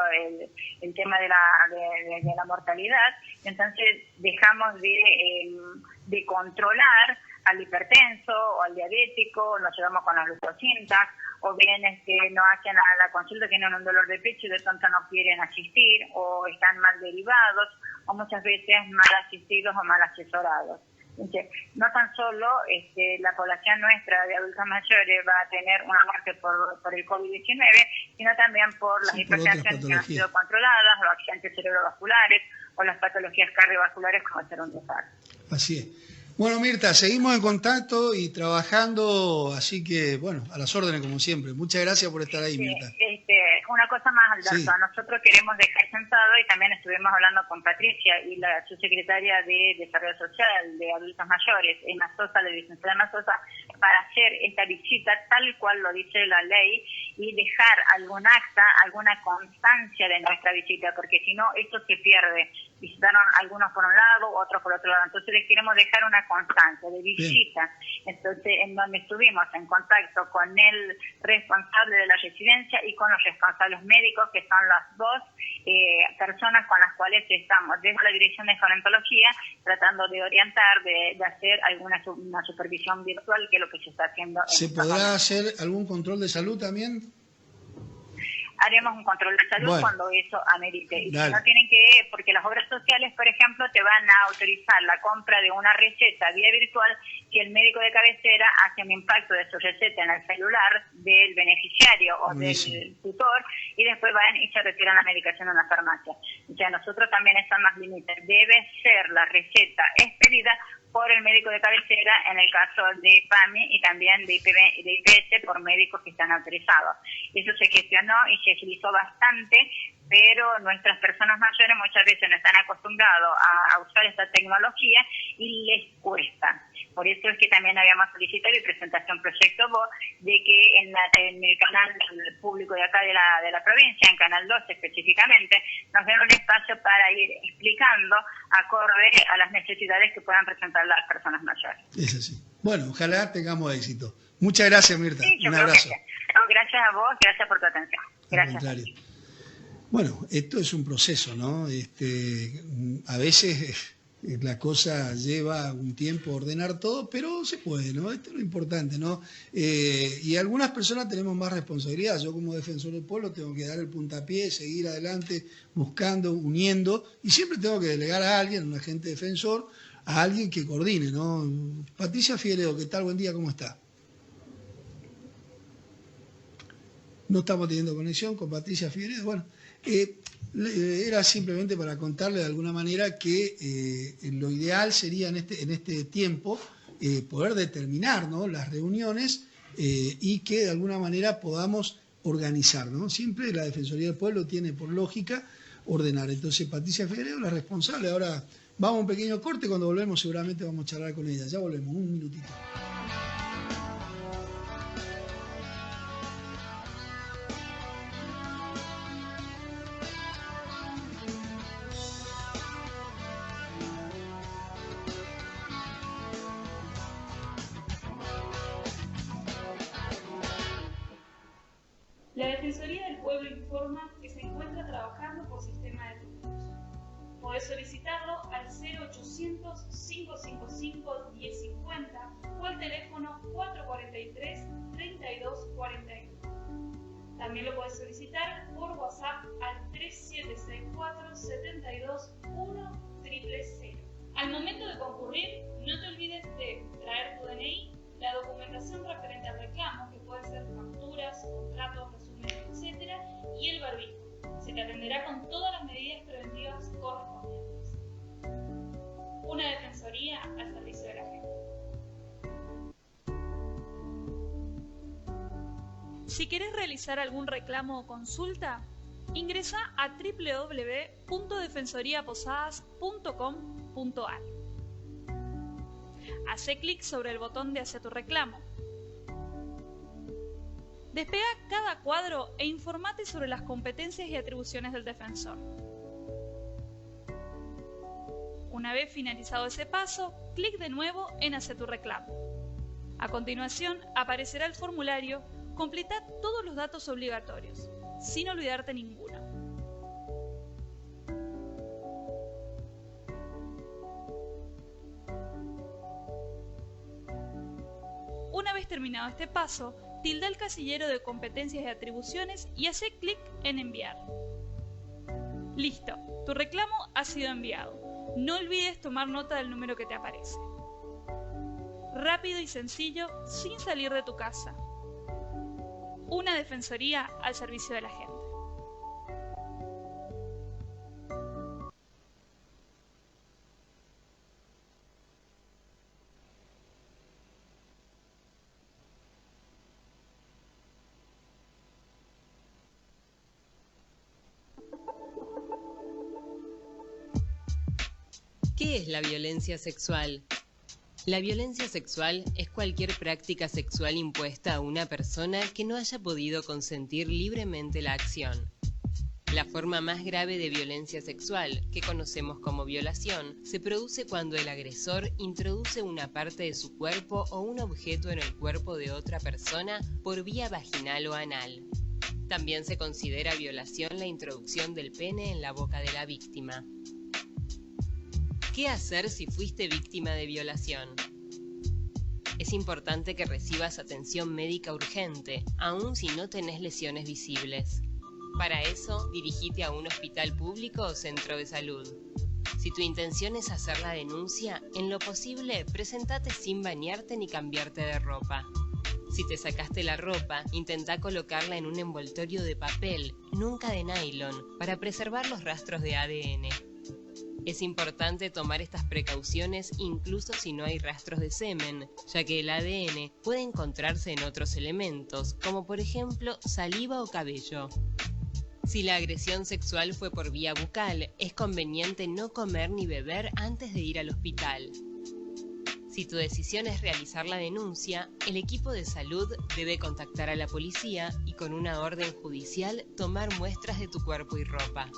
el tema de la mortalidad. Entonces dejamos de controlar al hipertenso o al diabético, nos llevamos con las glucosintas, o bien no hacen la consulta, tienen un dolor de pecho y de pronto no quieren asistir, o están mal derivados, o muchas veces mal asistidos o mal asesorados. Entonces, no tan solo la población nuestra de adultos mayores va a tener una muerte por el COVID-19, sino también por las hipertensiones que no han sido controladas, los accidentes cerebrovasculares o las patologías cardiovasculares como el un infarto. Así es. Bueno, Mirta, seguimos en contacto y trabajando, así que, bueno, a las órdenes como siempre. Muchas gracias por estar ahí, Mirta. Una cosa más, Alberto, nosotros queremos dejar sentado, y también estuvimos hablando con Patricia y la subsecretaria de Desarrollo Social de Adultos Mayores, Emma Sosa, la licenciada Emma Sosa, para hacer esta visita tal cual lo dice la ley y dejar algún acta, alguna constancia de nuestra visita, porque si no, esto se pierde. Visitaron algunos por un lado, otros por otro lado. Entonces les queremos dejar una constancia de visita. Entonces, en donde estuvimos en contacto con el responsable de la residencia y con los responsables médicos, que son las dos personas con las cuales estamos desde la Dirección de Gerontología tratando de orientar, de hacer una supervisión virtual, que es lo que se está haciendo. ¿Se podrá hacer algún control de salud también? Haremos un control de salud cuando eso amerite. Y Dale. si no tienen que, porque las obras sociales, por ejemplo, te van a autorizar la compra de una receta vía virtual si el médico de cabecera hace un impacto de su receta en el celular del beneficiario o del tutor, y después van y se retiran la medicación en la farmacia. O sea, nosotros también estamos límites. Debe ser la receta expedida por el médico de cabecera en el caso de PAMI, y también de IPS por médicos que están autorizados. Eso se gestionó y se agilizó bastante, pero nuestras personas mayores muchas veces no están acostumbrados a usar esta tecnología y les cuesta. Por eso es que también habíamos solicitado y presentado un proyecto voz de que en el canal público de acá de la provincia, en Canal 12 específicamente, nos den un espacio para ir explicando acorde a las necesidades que puedan presentar las personas mayores. Es así. Bueno, ojalá tengamos éxito. Muchas gracias, Mirta. Sí, un abrazo. Gracias a vos, gracias por tu atención. Gracias. Al contrario. Bueno, esto es un proceso, ¿no? A veces la cosa lleva un tiempo ordenar todo, pero se puede, ¿no? Esto es lo importante, ¿no? Y algunas personas tenemos más responsabilidad. Yo como defensor del pueblo tengo que dar el puntapié, seguir adelante, buscando, uniendo, y siempre tengo que delegar a alguien, un agente defensor, a alguien que coordine, ¿no? Patricia Figueredo, ¿qué tal? Buen día, ¿cómo está? No estamos teniendo conexión con Patricia Figueredo. Bueno, era simplemente para contarle de alguna manera que lo ideal sería en este tiempo poder determinar, ¿no?, las reuniones y que de alguna manera podamos organizar, ¿no? Siempre la Defensoría del Pueblo tiene por lógica ordenar. Entonces, Patricia Figueredo, la responsable. Ahora vamos a un pequeño corte, cuando volvemos seguramente vamos a charlar con ella. Ya volvemos, un minutito. La Defensoría del Pueblo informa que se encuentra trabajando por sistema de turnos. Podés solicitarlo al 0800-555-1050 o al teléfono 443-3241. También lo podés solicitar por WhatsApp al 3764-72-1000. Al momento de concurrir, no te olvides de traer tu DNI, la documentación referente al reclamo, que pueden ser facturas, contratos, resúmenes, etc., y el barbijo. Se te atenderá con todas las medidas preventivas correspondientes. Una defensoría al servicio de la gente. Si querés realizar algún reclamo o consulta, ingresa a www.defensoriaposadas.com.ar. Hacé clic sobre el botón de Hacer tu reclamo. Despega cada cuadro e informate sobre las competencias y atribuciones del defensor. Una vez finalizado ese paso, clic de nuevo en Hacer tu reclamo. A continuación aparecerá el formulario. Completa todos los datos obligatorios, sin olvidarte ninguno. Una vez terminado este paso, tilda el casillero de competencias y atribuciones y hace clic en enviar. Listo, tu reclamo ha sido enviado. No olvides tomar nota del número que te aparece. Rápido y sencillo, sin salir de tu casa. Una defensoría al servicio de la gente. ¿Qué es la violencia sexual? La violencia sexual es cualquier práctica sexual impuesta a una persona que no haya podido consentir libremente la acción. La forma más grave de violencia sexual, que conocemos como violación, se produce cuando el agresor introduce una parte de su cuerpo o un objeto en el cuerpo de otra persona por vía vaginal o anal. También se considera violación la introducción del pene en la boca de la víctima. ¿Qué hacer si fuiste víctima de violación? Es importante que recibas atención médica urgente, aun si no tenés lesiones visibles. Para eso, dirigite a un hospital público o centro de salud. Si tu intención es hacer la denuncia, en lo posible, presentate sin bañarte ni cambiarte de ropa. Si te sacaste la ropa, intenta colocarla en un envoltorio de papel, nunca de nylon, para preservar los rastros de ADN. Es importante tomar estas precauciones incluso si no hay rastros de semen, ya que el ADN puede encontrarse en otros elementos, como por ejemplo saliva o cabello. Si la agresión sexual fue por vía bucal, es conveniente no comer ni beber antes de ir al hospital. Si tu decisión es realizar la denuncia, el equipo de salud debe contactar a la policía y con una orden judicial tomar muestras de tu cuerpo y ropa.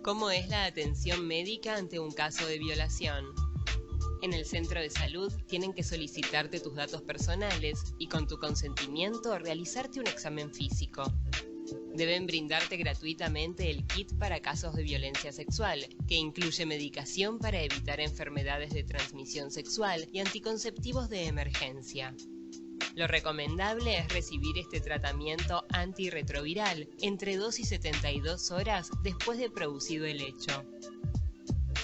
¿Cómo es la atención médica ante un caso de violación? En el centro de salud tienen que solicitarte tus datos personales y con tu consentimiento realizarte un examen físico. Deben brindarte gratuitamente el kit para casos de violencia sexual, que incluye medicación para evitar enfermedades de transmisión sexual y anticonceptivos de emergencia. Lo recomendable es recibir este tratamiento antirretroviral entre 2 y 72 horas después de producido el hecho.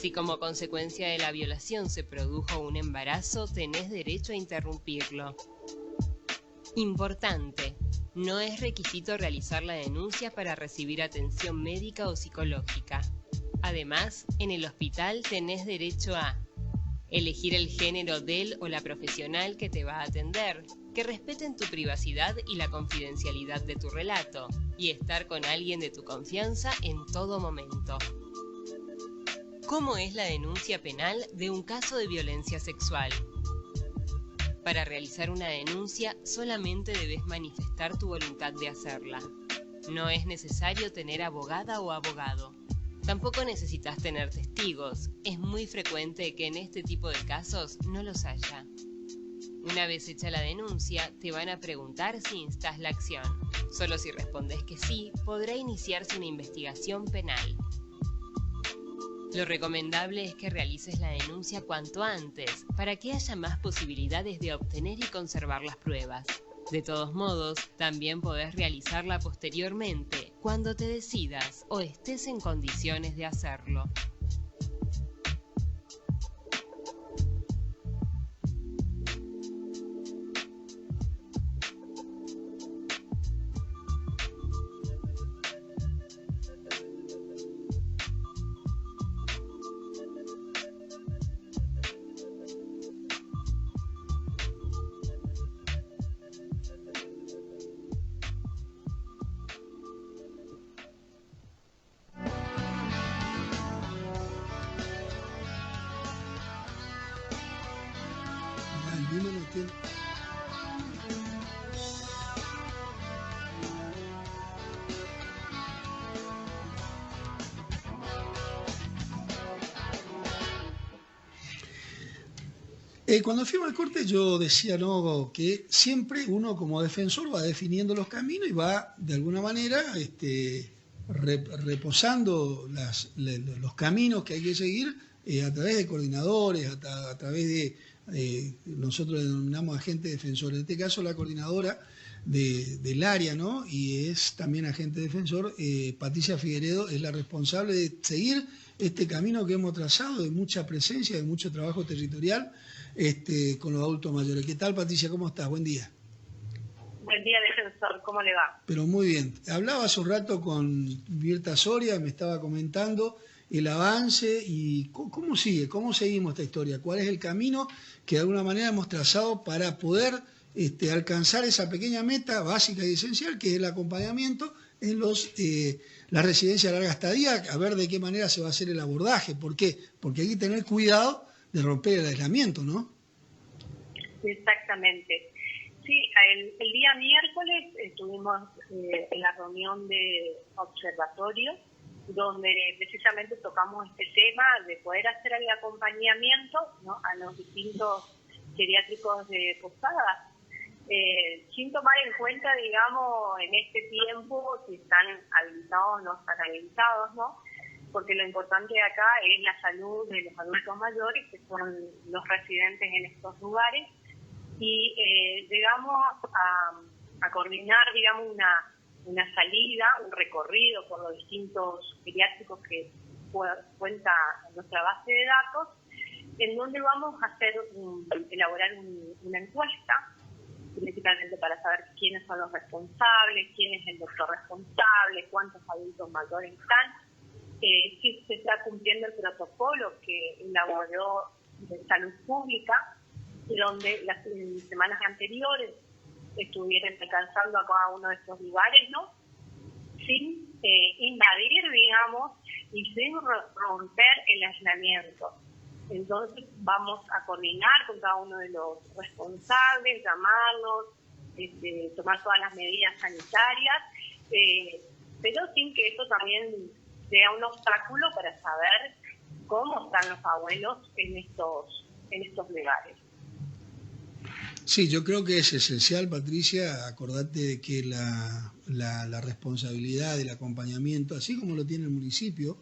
Si como consecuencia de la violación se produjo un embarazo, tenés derecho a interrumpirlo. Importante: no es requisito realizar la denuncia para recibir atención médica o psicológica. Además, en el hospital tenés derecho a elegir el género del o la profesional que te va a atender, que respeten tu privacidad y la confidencialidad de tu relato, y estar con alguien de tu confianza en todo momento. ¿Cómo es la denuncia penal de un caso de violencia sexual? Para realizar una denuncia solamente debes manifestar tu voluntad de hacerla. No es necesario tener abogada o abogado. Tampoco necesitas tener testigos. Es muy frecuente que en este tipo de casos no los haya. Una vez hecha la denuncia, te van a preguntar si instás la acción. Solo si respondes que sí, podrá iniciarse una investigación penal. Lo recomendable es que realices la denuncia cuanto antes, para que haya más posibilidades de obtener y conservar las pruebas. De todos modos, también podés realizarla posteriormente, cuando te decidas o estés en condiciones de hacerlo. Cuando fuimos al corte yo decía, ¿no?, que siempre uno como defensor va definiendo los caminos y va de alguna manera reposando los caminos que hay que seguir a través de coordinadores, a través de, nosotros denominamos agente defensor, en este caso la coordinadora del área, ¿no?, y es también agente defensor, Patricia Figueredo es la responsable de seguir este camino que hemos trazado de mucha presencia, de mucho trabajo territorial con los adultos mayores. ¿Qué tal, Patricia? ¿Cómo estás? Buen día. Buen día, defensor. ¿Cómo le va? Pero muy bien. Hablaba hace un rato con Mirta Soria, me estaba comentando el avance y cómo sigue, cómo seguimos esta historia, cuál es el camino que de alguna manera hemos trazado para poder alcanzar esa pequeña meta básica y esencial que es el acompañamiento en la residencia de larga estadía, a ver de qué manera se va a hacer el abordaje. ¿Por qué? Porque hay que tener cuidado de romper el aislamiento, ¿no? Exactamente. Sí, el día miércoles estuvimos en la reunión de observatorio, donde precisamente tocamos este tema de poder hacer el acompañamiento, ¿no?, a los distintos geriátricos de Posadas, sin tomar en cuenta, digamos, en este tiempo si están habilitados o no están habilitados, ¿no? Porque lo importante acá es la salud de los adultos mayores, que son los residentes en estos lugares, y llegamos a coordinar, digamos, una salida, un recorrido por los distintos geriátricos que cuenta nuestra base de datos, en donde vamos a elaborar una encuesta, principalmente para saber quiénes son los responsables, quién es el doctor responsable, cuántos adultos mayores están, si se está cumpliendo el protocolo que elaboró de salud pública, donde las semanas anteriores estuvieron alcanzando a cada uno de estos lugares, ¿no?, sin invadir, digamos, y sin romper el aislamiento. Entonces vamos a coordinar con cada uno de los responsables, llamarlos, tomar todas las medidas sanitarias, pero sin que eso también sea un obstáculo para saber cómo están los abuelos en estos lugares. Sí, yo creo que es esencial, Patricia, acordate de que la responsabilidad del acompañamiento, así como lo tiene el municipio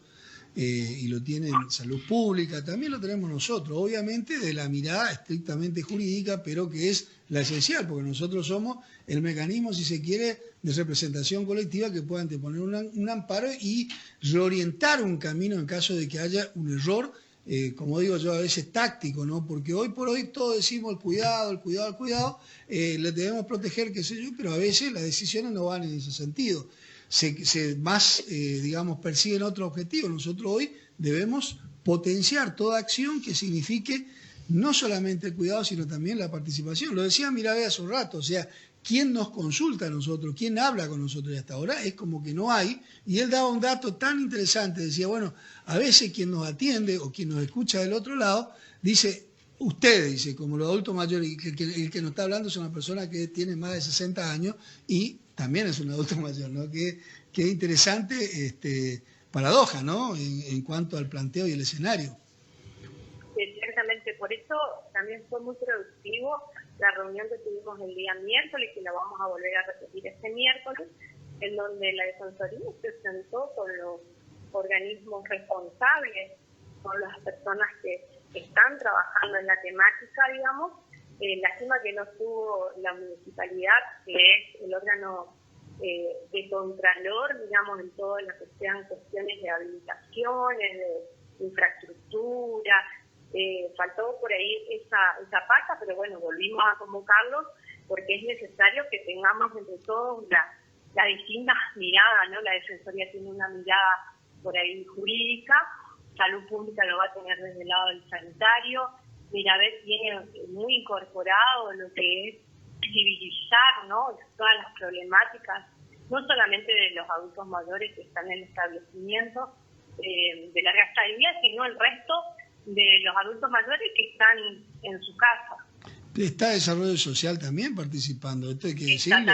y lo tiene Salud Pública, también lo tenemos nosotros, obviamente de la mirada estrictamente jurídica, pero que es la esencial, porque nosotros somos el mecanismo, si se quiere, de representación colectiva que pueda anteponer un amparo y reorientar un camino en caso de que haya un error como digo yo, a veces táctico, ¿no? Porque hoy por hoy todos decimos el cuidado, le debemos proteger, qué sé yo, pero a veces las decisiones no van en ese sentido. Digamos, persiguen otro objetivo. Nosotros hoy debemos potenciar toda acción que signifique no solamente el cuidado, sino también la participación. Lo decía Mirabe hace un rato, o sea, ¿quién nos consulta a nosotros? ¿Quién habla con nosotros? Y hasta ahora es como que no hay. Y él daba un dato tan interesante, decía, bueno, a veces quien nos atiende o quien nos escucha del otro lado, dice, ustedes, dice, como los adultos mayores, y el que nos está hablando es una persona que tiene más de 60 años y también es un adulto mayor, ¿no? Que interesante paradoja, ¿no? En cuanto al planteo y el escenario. Exactamente, por eso también fue muy productivo la reunión que tuvimos el día miércoles, que la vamos a volver a repetir este miércoles, en donde la Defensoría se sentó con los organismos responsables, con las personas que están trabajando en la temática, digamos. Lástima que no estuvo la municipalidad, que es el órgano de contralor, digamos, en todas las que sean cuestiones de habilitaciones, de infraestructura. Faltó por ahí esa pata, pero bueno, volvimos a convocarlos porque es necesario que tengamos entre todos las distintas miradas, ¿no? La Defensoría tiene una mirada por ahí jurídica, Salud Pública lo va a tener desde el lado del sanitario, Miravet tiene muy incorporado lo que es civilizar, ¿no? Todas las problemáticas, no solamente de los adultos mayores que están en el establecimiento de larga estadía, sino el resto de los adultos mayores que están en su casa. Está Desarrollo Social también participando, esto hay que decirlo.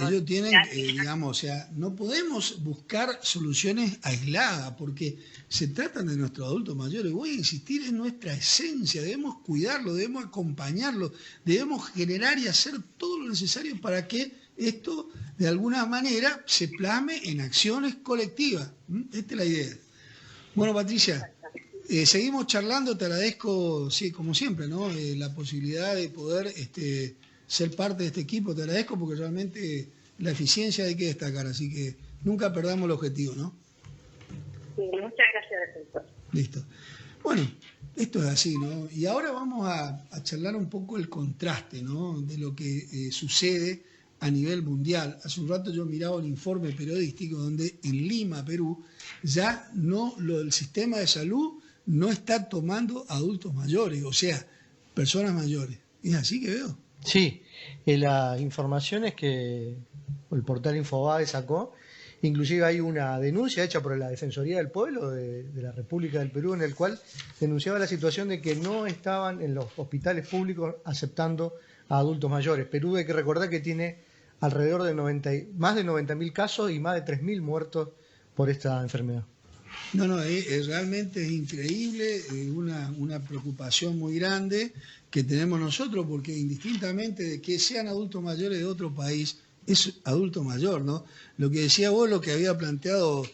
Ellos tienen, digamos, o sea, no podemos buscar soluciones aisladas porque se tratan de nuestros adultos mayores. Voy a insistir en nuestra esencia, debemos cuidarlo, debemos acompañarlo, debemos generar y hacer todo lo necesario para que esto de alguna manera se plasme en acciones colectivas. Esta es la idea. Bueno, Patricia, seguimos charlando, te agradezco, sí, como siempre, ¿no? La posibilidad de poder ser parte de este equipo, te agradezco porque realmente la eficiencia hay que destacar, así que nunca perdamos el objetivo, ¿no? Sí, muchas gracias, doctor. Listo. Bueno, esto es así, ¿no? Y ahora vamos a charlar un poco el contraste, ¿no? De lo que sucede a nivel mundial. Hace un rato yo miraba un informe periodístico donde en Lima, Perú, ya el sistema de salud no está tomando adultos mayores, o sea, personas mayores. ¿Es así que veo? Sí, la información es que el portal Infobae sacó, inclusive hay una denuncia hecha por la Defensoría del Pueblo de la República del Perú, en el cual denunciaba la situación de que no estaban en los hospitales públicos aceptando a adultos mayores. Perú, hay que recordar que tiene alrededor de más de 90.000 casos y más de 3.000 muertos por esta enfermedad. No, realmente es increíble, una preocupación muy grande que tenemos nosotros, porque indistintamente de que sean adultos mayores de otro país, es adulto mayor, ¿no? Lo que decía vos, lo que había planteado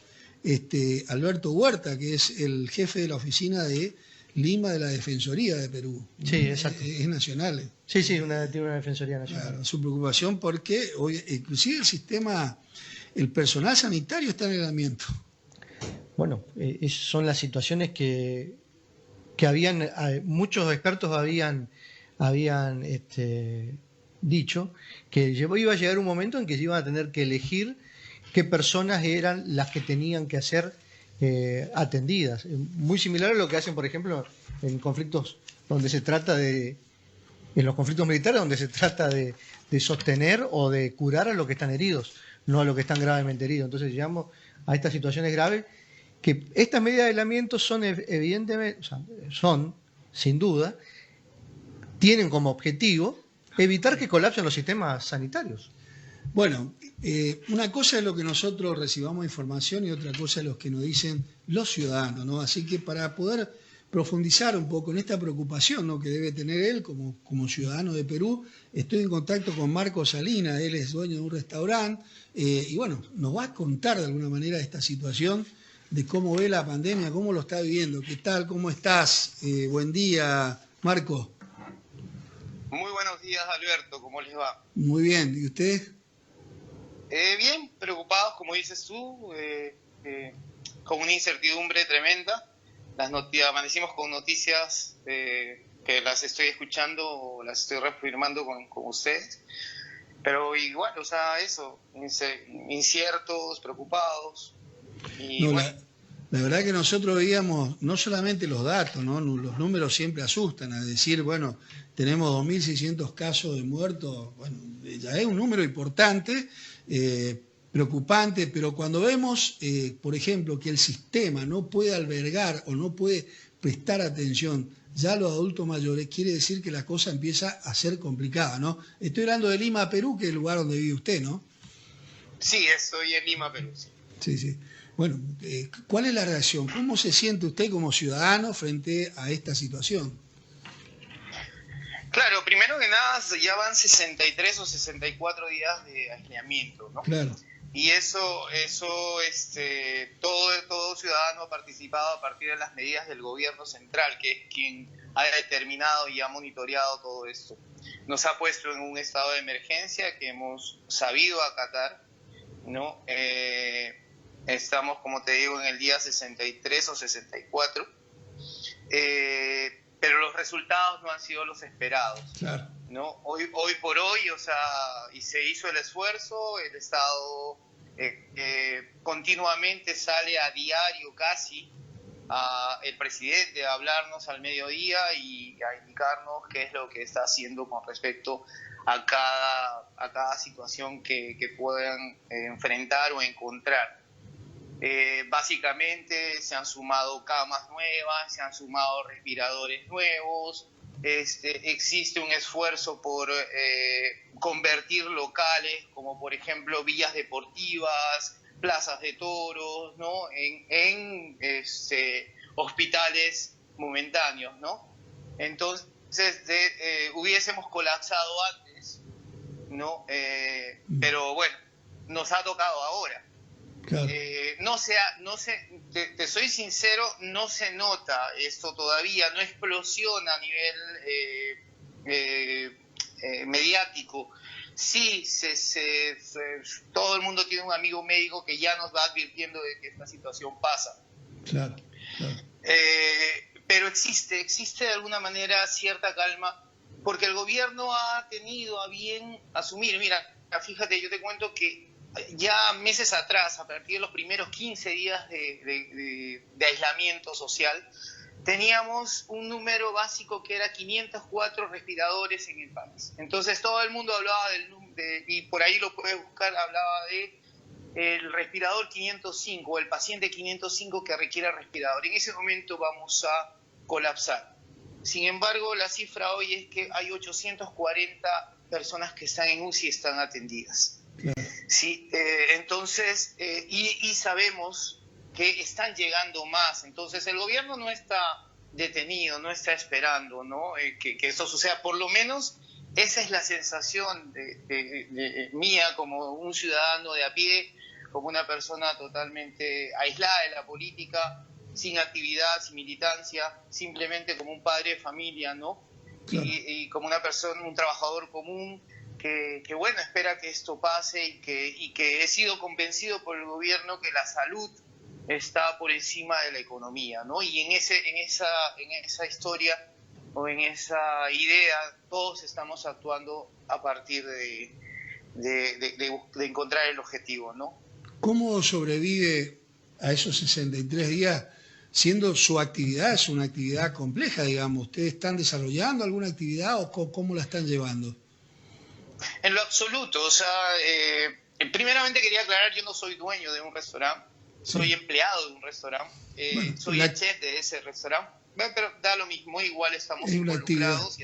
Alberto Huerta, que es el jefe de la oficina de Lima de la Defensoría de Perú. Sí, exacto. Es nacional. Sí, tiene una Defensoría nacional. Claro, su preocupación porque hoy, inclusive el personal sanitario está en aislamiento. Bueno, son las situaciones que habían, muchos expertos habían dicho que iba a llegar un momento en que se iban a tener que elegir qué personas eran las que tenían que ser atendidas. Muy similar a lo que hacen, por ejemplo, en conflictos donde se trata en los conflictos militares, donde se trata de sostener o de curar a los que están heridos, no a los que están gravemente heridos. Entonces llegamos a estas situaciones graves que estas medidas de aislamiento son evidentemente, son sin duda, tienen como objetivo evitar que colapsen los sistemas sanitarios. Bueno, una cosa es lo que nosotros recibamos información y otra cosa es lo que nos dicen los ciudadanos, ¿no? Así que para poder profundizar un poco en esta preocupación, ¿no?, que debe tener él como ciudadano de Perú, estoy en contacto con Marcos Salinas, él es dueño de un restaurante, y bueno, nos va a contar de alguna manera esta situación de cómo ve la pandemia, cómo lo está viviendo. ¿Qué tal? ¿Cómo estás? Buen día, Marcos. Muy buenos días, Alberto. ¿Cómo les va? Muy bien. ¿Y usted? Bien, preocupados, como dices tú, con una incertidumbre tremenda. amanecimos con noticias que las estoy escuchando o las estoy reafirmando con ustedes. Pero igual, o sea, eso, inciertos, preocupados. Y no, bueno. la verdad que nosotros veíamos no solamente los datos, ¿no? Los números siempre asustan, a decir, bueno, tenemos 2.600 casos de muertos, bueno, ya es un número importante, preocupante, pero cuando vemos, por ejemplo, que el sistema no puede albergar o no puede prestar atención ya a los adultos mayores, quiere decir que la cosa empieza a ser complicada, ¿no? Estoy hablando de Lima, Perú, que es el lugar donde vive usted, ¿no? Sí, estoy en Lima, Perú, sí. Sí, sí. Bueno, ¿cuál es la reacción? ¿Cómo se siente usted como ciudadano frente a esta situación? Claro, primero que nada, ya van 63 o 64 días de aislamiento, ¿no? Claro. Y todo ciudadano ha participado a partir de las medidas del gobierno central, que es quien ha determinado y ha monitoreado todo esto. Nos ha puesto en un estado de emergencia que hemos sabido acatar, ¿no? Estamos, como te digo, en el día 63 o 64, pero los resultados no han sido los esperados. Claro. ¿No? Hoy por hoy, o sea, y se hizo el esfuerzo, el Estado continuamente sale a diario casi el presidente a hablarnos al mediodía y a indicarnos qué es lo que está haciendo con respecto a cada situación que puedan enfrentar o encontrar. Básicamente se han sumado camas nuevas, se han sumado respiradores nuevos. Existe un esfuerzo por convertir locales como por ejemplo villas deportivas, plazas de toros, ¿no? en hospitales momentáneos, ¿no? Entonces hubiésemos colapsado antes, ¿no? Pero bueno, nos ha tocado ahora. Claro. Te soy sincero, no se nota esto todavía, no explosiona a nivel mediático. Sí, todo el mundo tiene un amigo médico que ya nos va advirtiendo de que esta situación pasa. Claro, claro. Pero existe de alguna manera cierta calma, porque el gobierno ha tenido a bien asumir. Mira, fíjate, yo te cuento que ya meses atrás, a partir de los primeros 15 días de aislamiento social, teníamos un número básico que era 504 respiradores en el país. Entonces todo el mundo hablaba y por ahí lo puedes buscar, hablaba de el respirador 505, el paciente 505 que requiere respirador. En ese momento vamos a colapsar. Sin embargo, la cifra hoy es que hay 840 personas que están en UCI y están atendidas. Sí, entonces, y sabemos que están llegando más. Entonces, el gobierno no está detenido, no está esperando, ¿no? Que eso suceda. Por lo menos, esa es la sensación mía como un ciudadano de a pie, como una persona totalmente aislada de la política, sin actividad, sin militancia, simplemente como un padre de familia, ¿no? Claro. Y como una persona, un trabajador común, que bueno, espera que esto pase y que he sido convencido por el gobierno que la salud está por encima de la economía, ¿no? Y en esa historia o en esa idea todos estamos actuando a partir de encontrar el objetivo, ¿no? ¿Cómo sobrevive a esos 63 días siendo su actividad, es una actividad compleja, digamos? ¿Ustedes están desarrollando alguna actividad o cómo la están llevando? En lo absoluto, o sea, primeramente quería aclarar, yo no soy dueño de un restaurante, soy empleado de un restaurante, soy el chef de ese restaurante, pero da lo mismo, igual estamos involucrados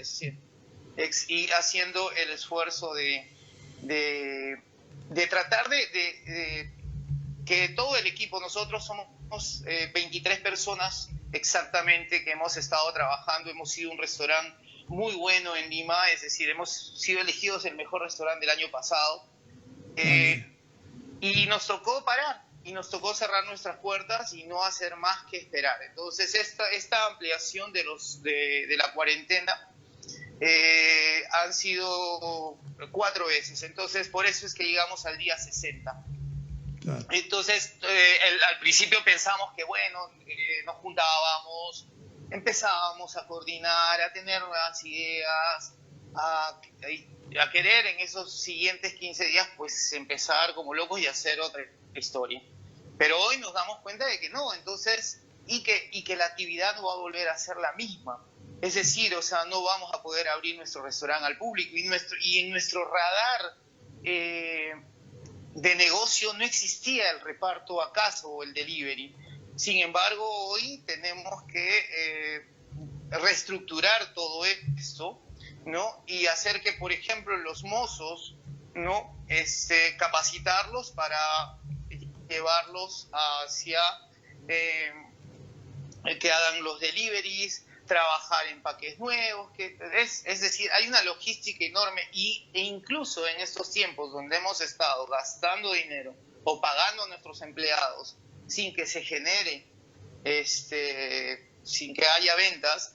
y haciendo el esfuerzo de tratar de que todo el equipo, nosotros somos 23 personas exactamente que hemos estado trabajando, hemos sido un restaurante muy bueno en Lima, es decir, hemos sido elegidos el mejor restaurante del año pasado, y nos tocó parar, y nos tocó cerrar nuestras puertas y no hacer más que esperar. Entonces esta ampliación de la cuarentena han sido 4 veces, entonces por eso es que llegamos al día 60. Claro. Entonces, al principio pensamos que, bueno, nos juntábamos, empezábamos a coordinar, a tener nuevas ideas, a querer en esos siguientes 15 días, pues empezar como locos y hacer otra historia. Pero hoy nos damos cuenta de que no, entonces, y que la actividad no va a volver a ser la misma. Es decir, o sea, no vamos a poder abrir nuestro restaurante al público y en nuestro radar de negocio no existía el reparto a casa o el delivery. Sin embargo, hoy tenemos que reestructurar todo esto, ¿no? Y hacer que, por ejemplo, los mozos, ¿no? Capacitarlos para llevarlos hacia que hagan los deliveries, trabajar en paquetes nuevos, es decir, hay una logística enorme e incluso en estos tiempos donde hemos estado gastando dinero o pagando a nuestros empleados sin que se genere, sin que haya ventas,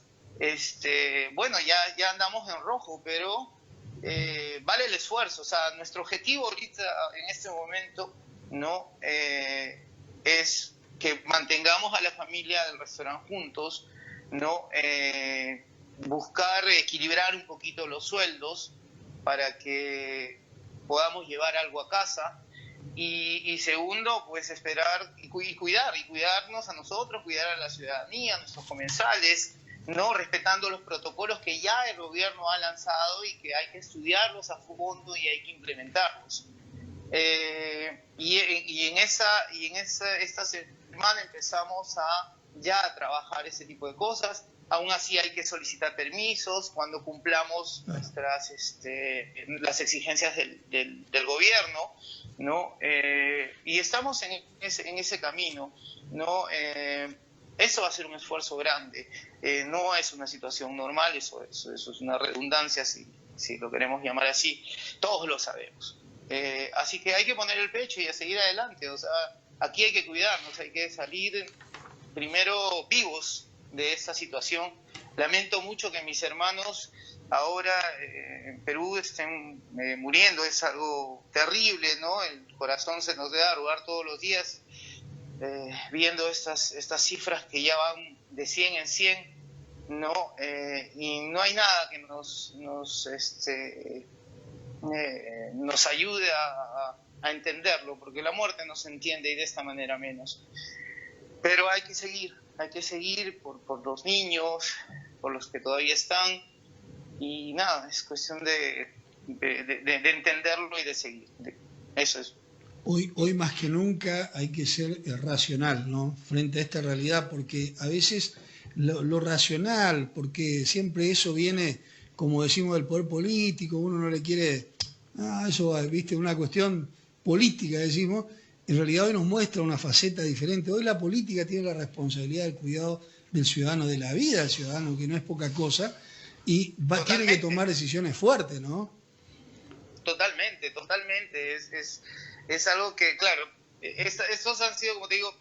bueno, ya andamos en rojo, pero vale el esfuerzo. O sea, nuestro objetivo ahorita, en este momento, ¿no? Es que mantengamos a la familia del restaurante juntos, ¿no? Buscar equilibrar un poquito los sueldos para que podamos llevar algo a casa y segundo, pues esperar y cuidarnos a nosotros, cuidar a la ciudadanía, a nuestros comensales, ¿no? Respetando los protocolos que ya el gobierno ha lanzado y que hay que estudiarlos a fondo y hay que implementarlos. Esta semana empezamos a trabajar ese tipo de cosas. Aún así hay que solicitar permisos cuando cumplamos las exigencias del gobierno, ¿no? Y estamos en ese camino, ¿no? Eso va a ser un esfuerzo grande. No es una situación normal, eso es una redundancia, si lo queremos llamar así. Todos lo sabemos. Así que hay que poner el pecho y a seguir adelante. O sea, aquí hay que cuidarnos, hay que salir primero vivos de esta situación. Lamento mucho que mis hermanos ahora en Perú estén muriendo, es algo terrible, ¿no? El corazón se nos debe arrugar todos los días viendo estas cifras que ya van de 100 en 100, ¿no? Y no hay nada que nos ayude a entenderlo, porque la muerte no se entiende y de esta manera menos. Pero hay que seguir por los niños, por los que todavía están, y nada, es cuestión de entenderlo y de seguir. Eso es. Hoy más que nunca hay que ser racional, ¿no? Frente a esta realidad, porque a veces lo racional, porque siempre eso viene, como decimos, del poder político, uno no le quiere, eso, viste, una cuestión política, decimos. En realidad hoy nos muestra una faceta diferente. Hoy la política tiene la responsabilidad del cuidado del ciudadano, de la vida del ciudadano, que no es poca cosa, y tiene que tomar decisiones fuertes, ¿no? Totalmente. Es algo que, claro, estos han sido, como te digo,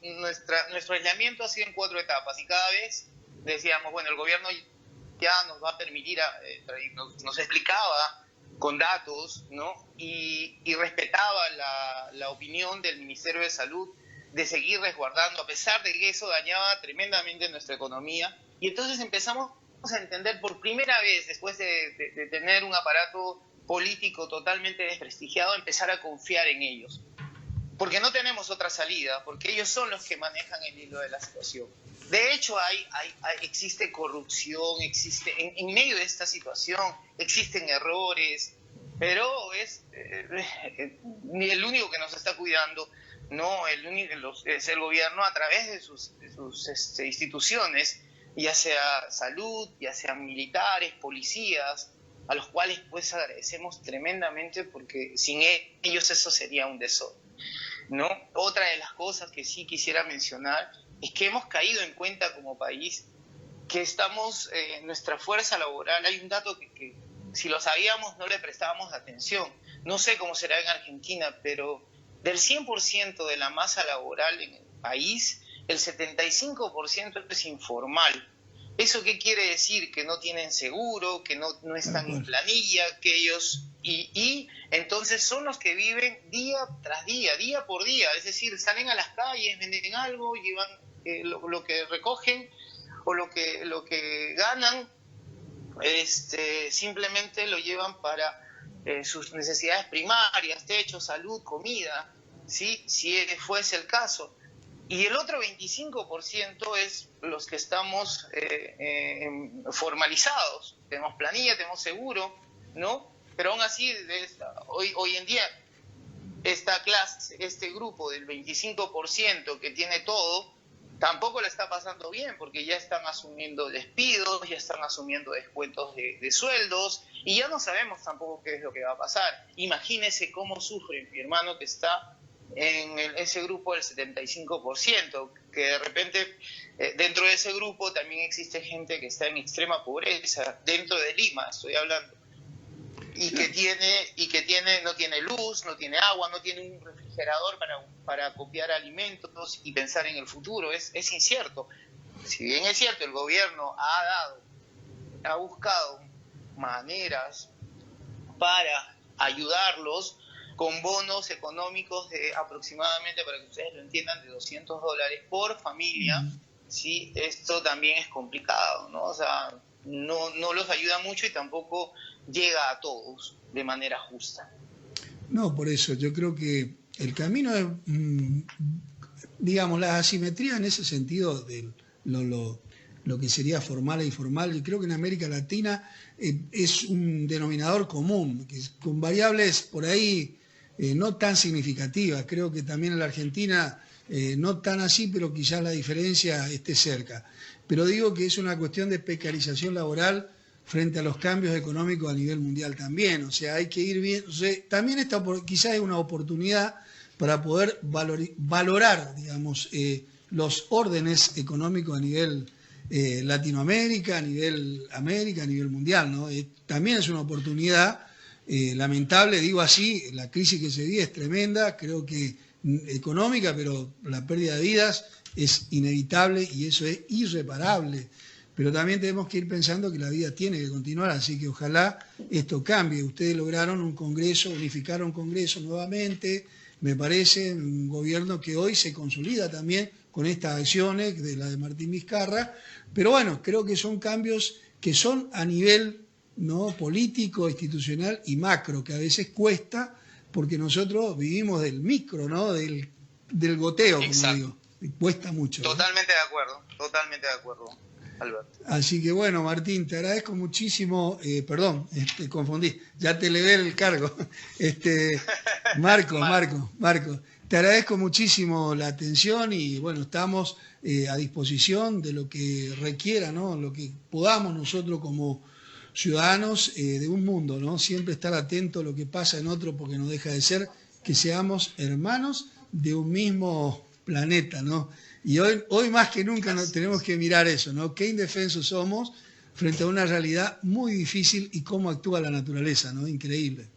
nuestro aislamiento ha sido en 4 etapas, y cada vez decíamos, bueno, el gobierno ya nos va a permitir, nos explicaba con datos, ¿no? Y respetaba la opinión del Ministerio de Salud de seguir resguardando, a pesar de que eso dañaba tremendamente nuestra economía. Y entonces empezamos a entender por primera vez, después de tener un aparato político totalmente desprestigiado, empezar a confiar en ellos. Porque no tenemos otra salida, porque ellos son los que manejan el hilo de la situación. De hecho, existe corrupción, en medio de esta situación existen errores, pero ni el único que nos está cuidando, no, es el gobierno a través de sus instituciones, ya sea salud, ya sean militares, policías, a los cuales pues agradecemos tremendamente, porque sin ellos eso sería un desorden, ¿no? Otra de las cosas que sí quisiera mencionar es que hemos caído en cuenta como país que estamos, nuestra fuerza laboral, hay un dato que si lo sabíamos no le prestábamos atención. No sé cómo será en Argentina, pero del 100% de la masa laboral en el país, el 75% es informal. ¿Eso qué quiere decir? Que no tienen seguro, que no están en planilla, que ellos Y entonces son los que viven día tras día, día por día, es decir, salen a las calles, venden algo, llevan lo que recogen o lo que ganan, simplemente lo llevan para sus necesidades primarias, techo, salud, comida, ¿sí? Si fuese el caso. Y el otro 25% es los que estamos formalizados, tenemos planilla, tenemos seguro, ¿no? Pero aún así, hoy en día, esta clase, este grupo del 25% que tiene todo, tampoco la está pasando bien, porque ya están asumiendo despidos, ya están asumiendo descuentos de sueldos, y ya no sabemos tampoco qué es lo que va a pasar. Imagínese cómo sufre mi hermano que está en ese grupo del 75%, que de repente dentro de ese grupo también existe gente que está en extrema pobreza, dentro de Lima estoy hablando, y que no tiene luz, no tiene agua, no tiene un refrigerador para copiar alimentos y pensar en el futuro. Es incierto. Si bien es cierto, el gobierno ha buscado maneras para ayudarlos con bonos económicos de aproximadamente, para que ustedes lo entiendan, de $200 por familia, ¿sí? Esto también es complicado, ¿no? O sea, no los ayuda mucho y tampoco llega a todos de manera justa. No, por eso yo creo que el camino es, digamos, la asimetría en ese sentido de lo que sería formal e informal. Yo creo que en América Latina es un denominador común, con variables por ahí no tan significativas. Creo que también en la Argentina no tan así, pero quizás la diferencia esté cerca. Pero digo que es una cuestión de precarización laboral frente a los cambios económicos a nivel mundial también. O sea, hay que ir bien. O sea, también quizás es una oportunidad para poder valorar, digamos, los órdenes económicos a nivel Latinoamérica, a nivel América, a nivel mundial, ¿no? También es una oportunidad lamentable, digo así, la crisis que se vive es tremenda, creo que económica, pero la pérdida de vidas es inevitable y eso es irreparable. Pero también tenemos que ir pensando que la vida tiene que continuar, así que ojalá esto cambie. Ustedes lograron un Congreso, unificaron un Congreso nuevamente, me parece, un gobierno que hoy se consolida también con estas acciones de la de Martín Vizcarra, pero bueno, creo que son cambios que son a nivel, ¿no?, político, institucional y macro, que a veces cuesta, porque nosotros vivimos del micro, ¿no?, del goteo, como digo, y cuesta mucho. Totalmente de acuerdo, Alberto. Así que bueno, Martín, te agradezco muchísimo, perdón, confundí, ya te levé el cargo, Marco, te agradezco muchísimo la atención y bueno, estamos a disposición de lo que requiera, ¿no?, lo que podamos nosotros como ciudadanos de un mundo, ¿no?, siempre estar atento a lo que pasa en otro, porque no deja de ser que seamos hermanos de un mismo planeta, ¿no? Y hoy más que nunca tenemos que mirar eso, ¿no? Qué indefensos somos frente a una realidad muy difícil y cómo actúa la naturaleza, ¿no? Increíble.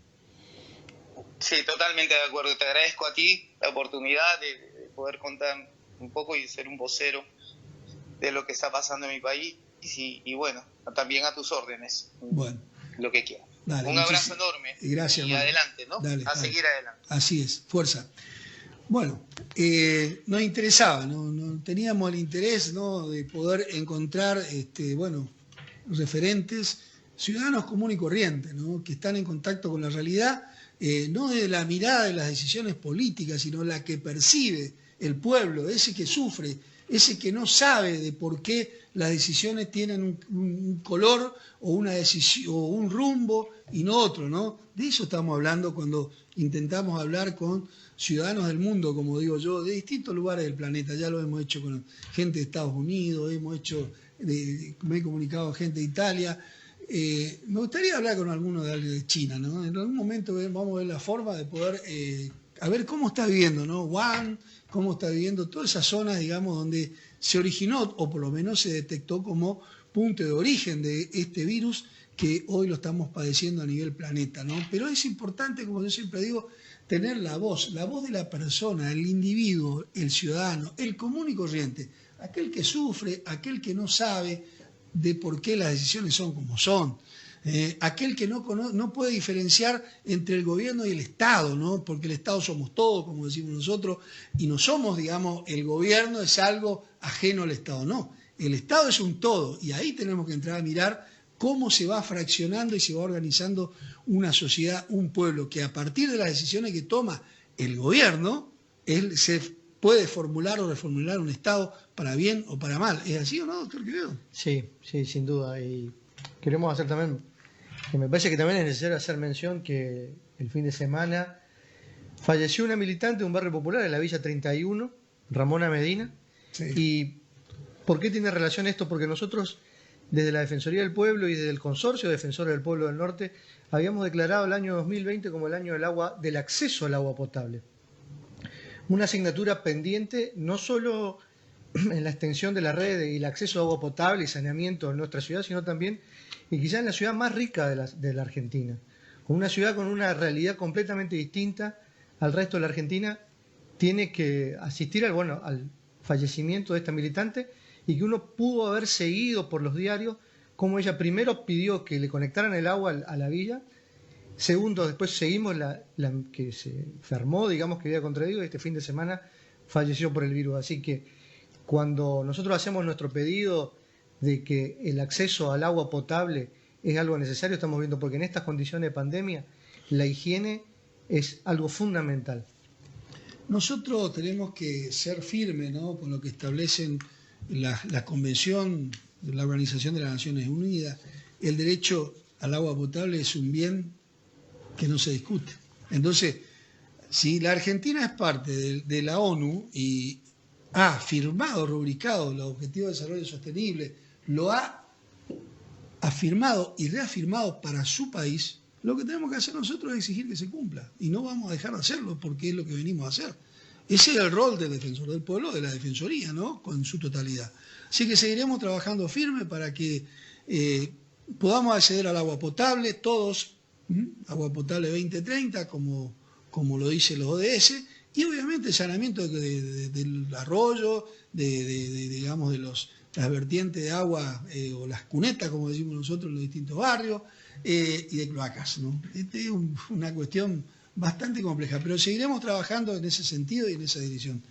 Sí, totalmente de acuerdo. Te agradezco a ti la oportunidad de poder contar un poco y ser un vocero de lo que está pasando en mi país y bueno, también a tus órdenes. Bueno. Lo que quieras. Dale, un abrazo enorme. Gracias. Y adelante, ¿no? Dale. Seguir adelante. Así es, fuerza. Bueno, nos interesaba, ¿no? Teníamos el interés, ¿no?, de poder encontrar referentes, ciudadanos comunes y corrientes, ¿no?, que están en contacto con la realidad, no de la mirada de las decisiones políticas, sino la que percibe el pueblo, ese que sufre, ese que no sabe de por qué las decisiones tienen un color o una decisión o un rumbo y no otro, ¿no? De eso estamos hablando cuando intentamos hablar con ciudadanos del mundo, como digo yo, de distintos lugares del planeta. Ya lo hemos hecho con gente de Estados Unidos, me he comunicado con gente de Italia. Me gustaría hablar con alguno de China, ¿no? En algún momento vamos a ver la forma de poder, a ver cómo está viviendo, ¿no? Wuhan, cómo está viviendo todas esas zonas, digamos, donde se originó, o por lo menos se detectó como punto de origen de este virus que hoy lo estamos padeciendo a nivel planeta, ¿no? Pero es importante, como yo siempre digo, tener la voz de la persona, el individuo, el ciudadano, el común y corriente, aquel que sufre, aquel que no sabe de por qué las decisiones son como son. aquel que no puede diferenciar entre el gobierno y el Estado, ¿no? Porque el Estado somos todos, como decimos nosotros, y no somos, digamos, el gobierno es algo ajeno al Estado, no. El Estado es un todo, y ahí tenemos que entrar a mirar cómo se va fraccionando y se va organizando una sociedad, un pueblo, que a partir de las decisiones que toma el gobierno, él se puede formular o reformular un Estado para bien o para mal. ¿Es así o no, doctor Quevedo? Sí, sí, sin duda. Y queremos hacer también, que me parece que también es necesario hacer mención que el fin de semana falleció una militante de un barrio popular en la Villa 31, Ramona Medina. Sí. ¿Y por qué tiene relación esto? Porque nosotros, desde la Defensoría del Pueblo y desde el Consorcio de Defensores del Pueblo del Norte, habíamos declarado el año 2020 como el año del acceso al agua potable. Una asignatura pendiente no solo en la extensión de la red y el acceso a agua potable y saneamiento en nuestra ciudad, sino también, y quizás en la ciudad más rica de la Argentina, con una ciudad con una realidad completamente distinta al resto de la Argentina, tiene que asistir al fallecimiento de esta militante, y que uno pudo haber seguido por los diarios cómo ella primero pidió que le conectaran el agua a la villa, segundo, después seguimos la que se enfermó, digamos que había contraído, y este fin de semana falleció por el virus. Así que cuando nosotros hacemos nuestro pedido de que el acceso al agua potable es algo necesario, estamos viendo, porque en estas condiciones de pandemia la higiene es algo fundamental. Nosotros tenemos que ser firmes, ¿no?, con lo que establecen la Convención de la Organización de las Naciones Unidas. El derecho al agua potable es un bien que no se discute. Entonces, si la Argentina es parte de la ONU y ha firmado, rubricado los Objetivos de Desarrollo Sostenible, lo ha afirmado y reafirmado para su país, lo que tenemos que hacer nosotros es exigir que se cumpla. Y no vamos a dejar de hacerlo porque es lo que venimos a hacer. Ese es el rol del defensor del pueblo, de la Defensoría, ¿no?, con su totalidad. Así que seguiremos trabajando firme para que podamos acceder al agua potable, todos, agua potable 2030, como lo dicen los ODS, y obviamente el saneamiento del arroyo, digamos, de las vertientes de agua o las cunetas, como decimos nosotros, en los distintos barrios, y de cloacas, ¿no? Esta es una cuestión bastante compleja, pero seguiremos trabajando en ese sentido y en esa dirección.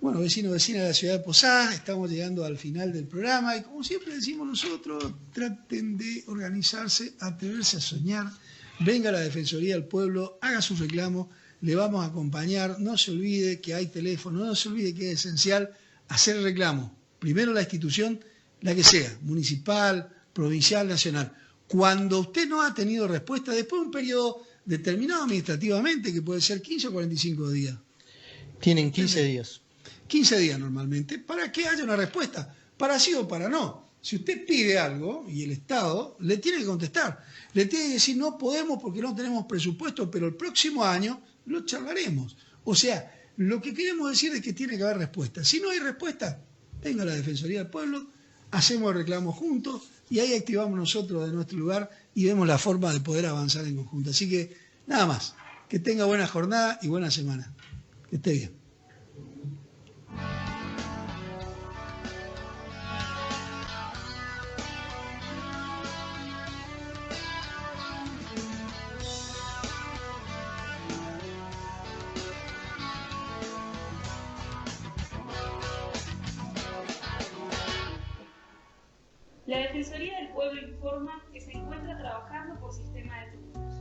Bueno, vecinos, vecinas de la ciudad de Posadas, estamos llegando al final del programa y como siempre decimos nosotros, traten de organizarse, atreverse a soñar, venga a la Defensoría del Pueblo, haga sus reclamos, le vamos a acompañar, no se olvide que hay teléfono, no se olvide que es esencial hacer reclamos. Primero la institución, la que sea, municipal, provincial, nacional. Cuando usted no ha tenido respuesta, después de un periodo determinado administrativamente, que puede ser 15 o 45 días. Tienen 15 días. 15 días normalmente, para que haya una respuesta, para sí o para no. Si usted pide algo y el Estado le tiene que contestar, le tiene que decir no podemos porque no tenemos presupuesto, pero el próximo año lo charlaremos. O sea, lo que queremos decir es que tiene que haber respuesta. Si no hay respuesta, venga a la Defensoría del Pueblo, hacemos el reclamo juntos y ahí activamos nosotros de nuestro lugar y vemos la forma de poder avanzar en conjunto. Así que nada más, que tenga buena jornada y buena semana. Que esté bien. La Defensoría del Pueblo informa que se encuentra trabajando por sistema de turnos.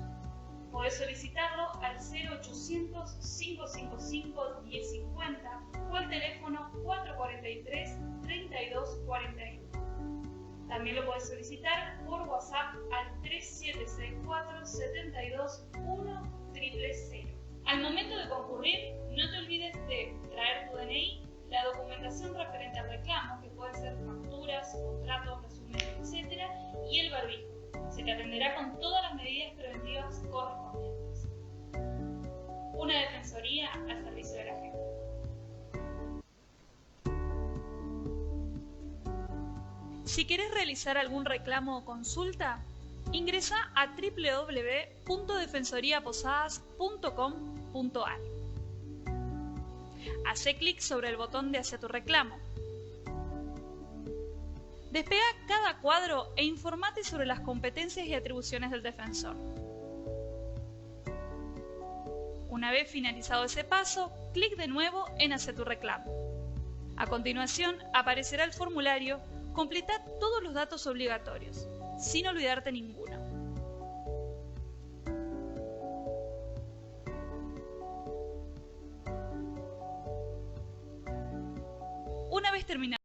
Podés solicitarlo al 0800-555-1050 o al teléfono 443-3241. También lo podés solicitar por WhatsApp al 3764-72-1000. Al momento de concurrir, no te olvides de traer tu DNI, la documentación referente al reclamo, que pueden ser facturas, contratos, etc., y el barbijo. Se te atenderá con todas las medidas preventivas correspondientes. Una defensoría al servicio de la gente. Si querés realizar algún reclamo o consulta, ingresa a www.defensoriaposadas.com.ar. Hacé clic sobre el botón de Hacer tu reclamo. Despega cada cuadro e informate sobre las competencias y atribuciones del defensor. Una vez finalizado ese paso, clic de nuevo en Hacer tu reclamo. A continuación aparecerá el formulario. Completa todos los datos obligatorios, sin olvidarte ninguno. Una vez terminado